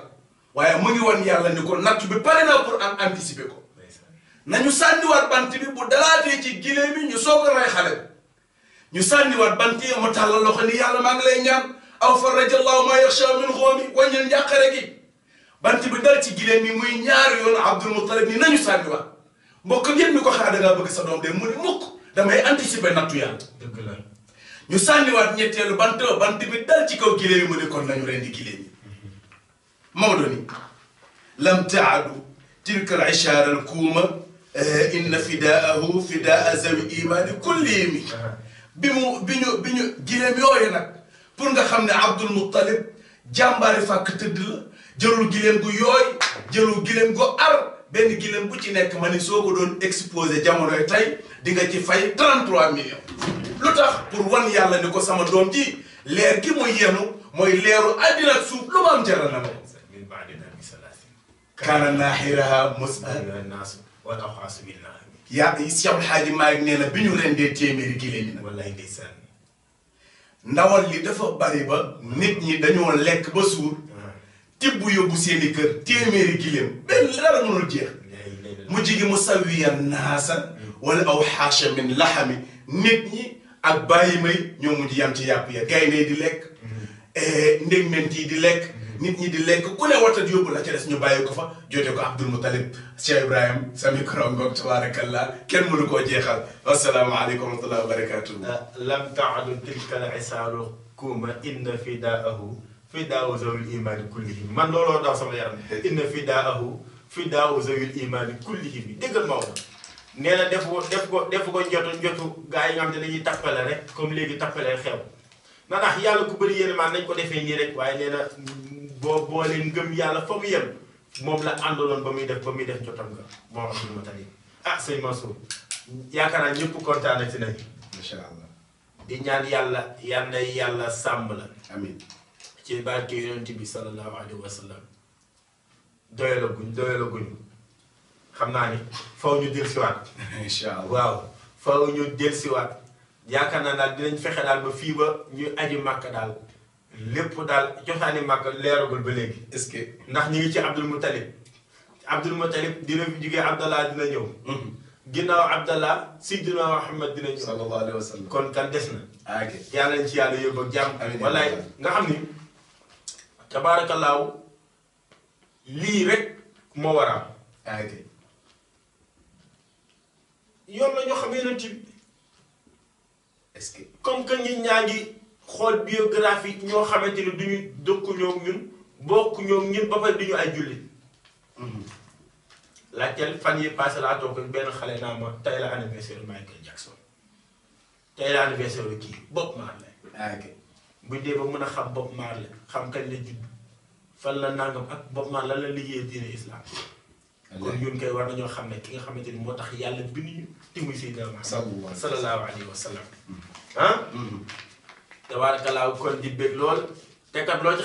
waaye mu ngi woon yàlla ni ko natt bi pare na pour am anticiper ko nañu sànniwaat bant bi bu dalaatee ci gileem bi ñu soog a ray xale ñu sànniwaat bant yi mu tàllal loxo ni yàlla maa ngi lay ñaan aw faraja allahu ma yaxsha min xoomi wàññil njàqare gi bant bi dal ci gileem yi muy ñaari yoon Abdul Muttalib ni nañu sànniwaat mbokk yëpp mi ko xaar da ngaa bëgg sa doom de mu ni mukk damay anticiper nattu yàlla dëgg la ñu sànniwaat ñetteelu bant bi dal ci kaw gileem yi mu ne kon nañu rendi gileem yi Maodo ni lam taadu tilka al ishaara al kuuma inna fidaahu fidaa zawi imaani kullihim bi ñu gileem yooyu nag pour nga xam ne Abdul Muttalib jàmbaari fàkk tëdd la jëlul gileem gu yooy jëlul gileem gu ar benn gileem bu ci nekk ma ni soo ko doon exposé jamonoy tey di nga ci fay 33 millions lu tax pour wan yàlla ni ko sama doom ji leer gi muy yenu mooy leeru àddina ak suuf lu ma am jaral na ma kaana naaxiraha musal wala xaasu bi naa yaa Cheikh El Hadji Malick nee na bi ñu rendee téeméeri gileem yi nag wallaay ndeysaan ndawal li dafa bari ba nit ñi dañoo lekk ba suur tibb yóbbu seeni kër téeméeri gileem benn dara mënul jeex mu jigi mu sawiyan naasa wala aw xaasha min laxami nit ñi ak bàyyi may ñoo mujj yam ci yàpp ya gaynde di lekk ndégment yi di lekk nit ñi di lekk ku ne watat yóbbu la ca des ñu bàyyi ko fa joote ko Abdul Muttalib Cheikh Ibrahim sami korongoog tabarakallah kenn mënu koo jeexal wassalaamu aleykum wa rahmatullahi wa barakatuh lam taadu tilka al isaaru kuuma inna fidaahu fidaau zawil imaani kullihim man looloo daw sama yaram inna fidaahu fidaau zawil imaani kullihim déggal Maodo nee na def ko njotu gaa yi nga xam ne dañuy tappale rek comme léegi tappale xew na ndax yàlla ku bëri yéen man nañ ko defee nii rek waaye nee na boo leen ngëm yàlla fa mu yem moom la àndaloon ba muy def jotam nga moo Abdul Muttalib ah sëñ Mansour yaakaar naa ñëpp kontaan ci nañ macha allah di ñaan yàlla sàmm la amiin ci barke yonent bi sallallahu alayhi wa sallam doyalaguñ xam naa ni faw ñu dellusiwaat incha allah waaw faw ñu dellusiwaat yaakaar naa daal dinañ fexe daal ba fii ba ñu aji màkk daal lépp daal cosaani màkk leeragul ba léegi est-ce que ndax ñu ngi ci Abdul Muttalib dina fi jugee Abdallah dina ñëw ginnaaw Abdallah Sidina Muhammad dina ñëw sallallahu alayhi wa sallam kon kan des na ok yàlla nañ ci yàlla yóbbu ak jàmm wallaay nga xam ni tabaarakallaahu lii rek moo war a am ok yoon la ñoo xam yonent bi est-ce que comme que ñi ñaa ngi xool biographie ñoo xamante ni duñu dëkku ñoom ñun bokk ñoom ñun ba pare duñu ay jullit laajteel fan yi passé laa toog benn xale naa ma tey la anniversaire Michael Jackson tey la anniversaire kii Bob Marley ok buñ dee ba mën a xam Bob Marley xam kañ la judd fan la nangam ak Bob Marley lan la liggéey diine islam kon ñun koy war nañoo xam ne ki nga xamante ni moo tax yàlla bind ñu ti muy Seydina Muhammad sallallahu alayhi wa sallam ah tabaarakallaa kon di bëgg lool te kat loo ci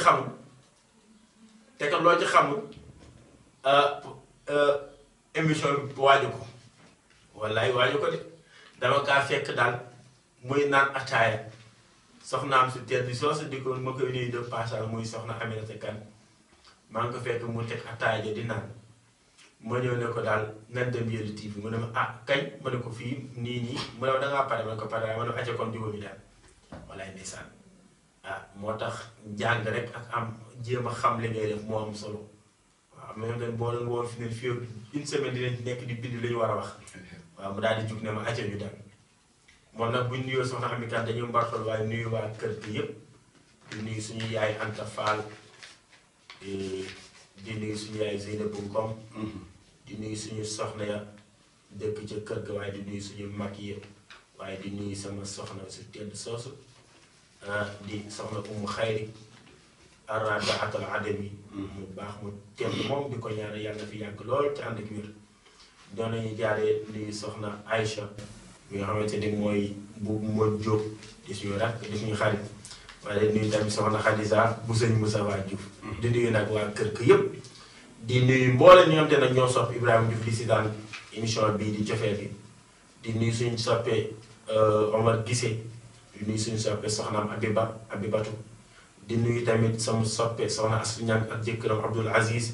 xamul émission bi waaju ko wallaay waaju ko de dama kaa fekk daal muy naan ataaya soxnaam si tedd soosu di ko ma koy nuyu de passage muy soxna Aminata Kane maa ngi ko fekk mu teg ataaya ja di naan ma ñëw ne ko daal nan dem Yelli TV mu ne ma ah kañ ma ne ko fii nii mu ne ma da ngaa pare ma ne ko pare ma ne ko acca kon juróomi daal walaay ndeysaan moo tax jàng rek ak am jéem a xam li ngay def moo am solo waaw même dañ boo leen woon fi ne fii une semaine dinañ nekk di bind li ñu war a wax waaw mu daal di jug ne ma acca ñu dem moom nag buñ nuyoo soxna Ami Kan dañu mbartal waaye nuyu waa kër gi yëpp di nuyu suñu yaay Anta Fall di nuyu suñu yaay Zeynabou Ngom di nuyu suñu soxna ya dëkk ca kër ga waaye di nuyu suñu mag yi waaye di nuyu sama soxna su tedd soosu di soxna Umu Xayri Arrabaatul Adami mu baax mu tedd moom di ko ñaanal yàlla fi yàgg lool te ànd ak wér doon nañu jaaree nuyu soxna Aïcha mi nga xamante ni mooy bu Modou Diop di suñu rakk di suñu xarit waaye di nuyu tamit soxna Khadija bu sëñ Moussa Diouf di nuyu nag waa kër ga yëpp di nuyu mboolem ñi nga xamante nag ñoo sopp Ibrahima Diouf di si daan émission bii di cofeel bi di nuyu suñu soppee Omar Gissé di nuyu suñu soppee soxnaam Abibatu di nuyu tamit sama soppee soxna Asou Niang ak jëkkëram Abdoul Aziz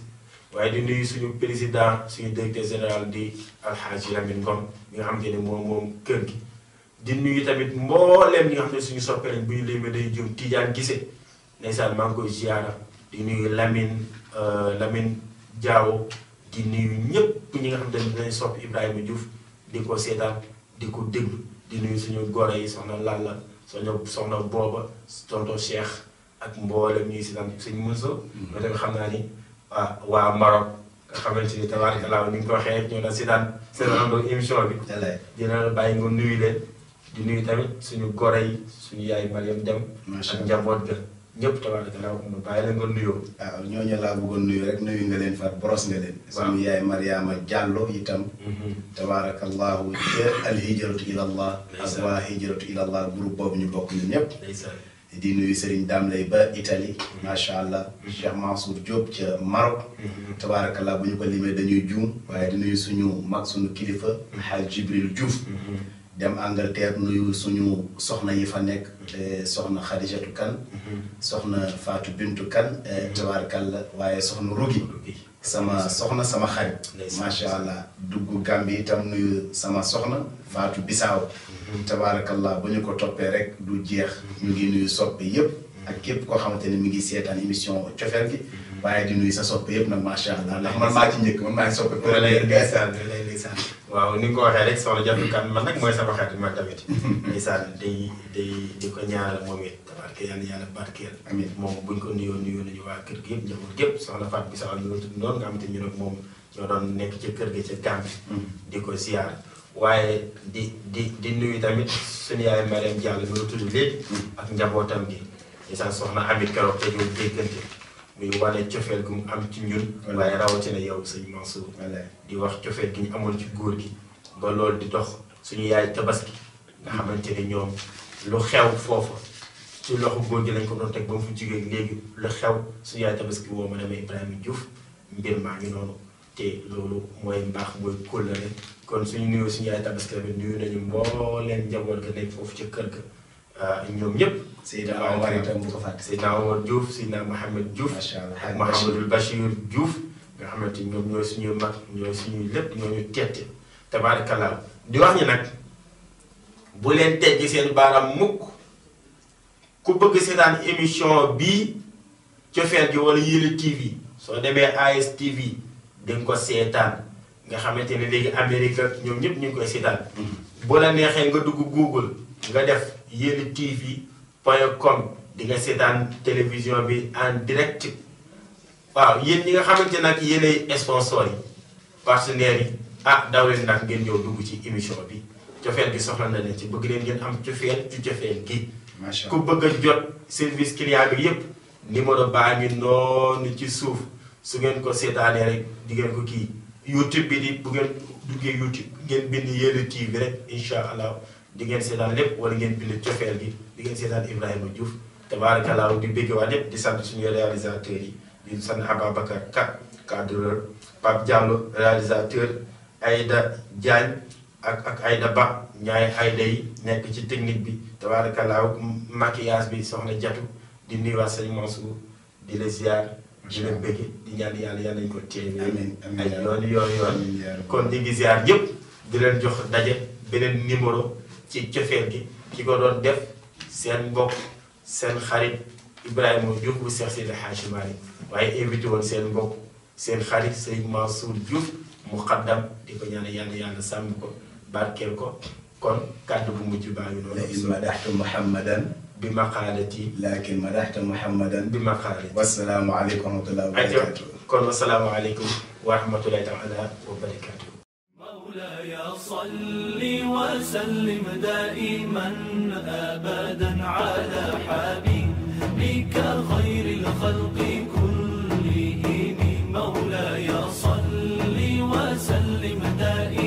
waaye di nuyu suñu président suñu directeur général di Alhaji Lamine Ngom mi nga xamante ne moom kër gi di nuyu tamit mbooleem ñi nga xam ne suñu soppee lañ bu ñu limee day jum Tidiane Gissé ndeysaan maa ngi koy ziara di nuyu Lamine Diawo di nuyu ñëpp ñi nga xam ne dinañ sopp Ibrahima Diouf di ko seetaan di ko déglu di nuyu suñu goro yi soxna Lalla soxna Booba tonton Cheikh ak mboolem ñuy seetaan suñu mënso loolu tamit xam naa ni waa Maroc nga xamante ni tabaarkalla ni ñu ko waxee ñoo doon seetaan émission bi dina la bàyyi nga nuyu leen di nuyu tamit suñu goro yi suñu yaay Mariam Dem ak njaboot ga ñëpp tabaarkalla ma bàyyi leen nga nuyoo waaw ñooñu laa bëggoon nuyu rek nuyu nga leen far boros nga leen suñu yaay Mariama Diallo itam tabaarakallahu al hijratu ila allah ak waa hijratu ila allah groupe boobu ñu bokk ñun ñëpp di nuyu Serigne Damlay ba Italie macha allah Cheikh Mansour Diop ca Maroc tabaarakallah bu ñu ko limee dañuy juum waaye di nuyu suñu mag suñu kilifa Hadj Jibril Diouf dem Angleterre nuyu suñu soxna yi fa nekk soxna Khadijatu Kan soxna Fatou Bintou Kan tabaarakallah waaye soxna Rugi sama soxna sama xarit macha allah dugg Gambie itam nuyu sama soxna Fatou Bissau tabaarakallah bu ñu ko toppee rek du jeex ñu ngi nuyu soppe yëpp ak képp koo xamante ne mi ngi seetaan émission cofeel gi waaye di nuyu sa soppe yëpp nag macha allah ndax man maa ci njëkk man maa ngi soppe ko lay ndeysaan waaw ni nga ko waxee rek soxna Jatu Kan man nag mooy sama xarit man tamit ndeysaan di ko ñaanal moom it tabarke yàlla barkeel amiin moom buñ ko nuyoo nañu waa kër gi yëpp njaboot gépp soxna Fatou Bissau ñu tudd noonu nga xamante ñu nag moom ñoo doon nekk ci kër gi ca Gambie di ko ziar waaye di nuyu tamit suñu yaay Mariam Diallo mi nga tudd léegi ak njabootam gi ndeysaan soxna Ami keroog te ñu déggante muy wane cofeel gu mu am ci ñun waaye rawatina yow sëñ Mansour di wax cofeel gi ñu amoon ci góor gi ba loolu di dox suñu yaay Tabaski nga xamante ne ñoom lu xew foofa ci loxo góor gi lañ ko doon teg ba mu fi jógee léegi lu xew suñu yaay Tabaski woo ma demee Ibrahima Diouf mbir maa ngi noonu te loolu mooy mbaax mooy kóllëre kon suñu nuyoo suñu yaay Tabaski tamit nuyu nañu mbooleen njaboot ga nekk foofu ca kër ga ñoom ñëpp Seydina Omar itam bu ko fàtte Seydina Omar Diouf Seydina Mohamed Diouf ak Mouhamadul Bachir Diouf nga xamante ni ñoom ñooy suñuy mag ñooy suñuy lépp ñoo ñu tette tabaarkalla di wax ñi nag bu leen teggi seen baaraam mukk ku bëgg seetaan émission bii cofeel gi wala Yelli TV soo demee ASTV di nga ko seetaan nga xamante ne léegi Amérique ak ñoom ñëpp ñu ngi koy seetaan bu la neexee nga dugg Google nga def yellitv.com di nga seetaan télévision bi en direct waaw yéen ñi nga xamante nag yéenay sponsors yi partenaires yi daw leen nag ngeen ñëw dugg ci émission bi cofeel gi soxla na leen ci bëgg leen ngeen am cofeel ci cofeel gi ku bëgg a jot service client bi yépp numéro baa ngi noonu ci suuf su ngeen ko seetaanee rek di ngeen ko kii YouTube bi di bu ngeen duggee YouTube ngeen bind Yelli TV rek incha allah di ngeen seetaan lépp wala ngeen bind cofeel gi di ngeen seetaan Ibrahima Diouf tabaarakallah di bëgg waa lépp di sant suñu réalisateurs yi di sant Ababacar Ka cadreur Pape Diallo réalisateur Aïda Diagne ak Aïda Ba ñaay Aïda yi nekk ci technique bi tabaarakallah maquillage bi soxna Jatu di nuyuwaat sëñ Mansour di la ziar di leen bëgg di ñaan yàlla yàlla nañ ko teewee amiin ay yoon yaa rabbi. kon di ngi ziar ñëpp di leen jox daje beneen numéro ci cofeel gi ki ko doon def seen mbokk seen xarit Ibrahima Diouf bu Cheikh Seydi Hadji Malick waaye invité woon seen mbokk seen xarit Sëñ Mansour Diouf muqaddam di ko ñaan yàlla yàlla sàmm ko barkeel ko kon kàddu bu mujj baa ngi noonu. la in madaxtu Muhammadan bi maqaalati laakin madaxtu Muhammadan bi maqaalati. wasalaamu aleykum wa rahmatullahi wa barakatuh. kon wasalaamu aleykum wa rahmatullahi taala wa barakatuh. مولاي صل وسلم دائما أبدا على حبيبك خير الخلق كلهم مولاي صل وسلم دائما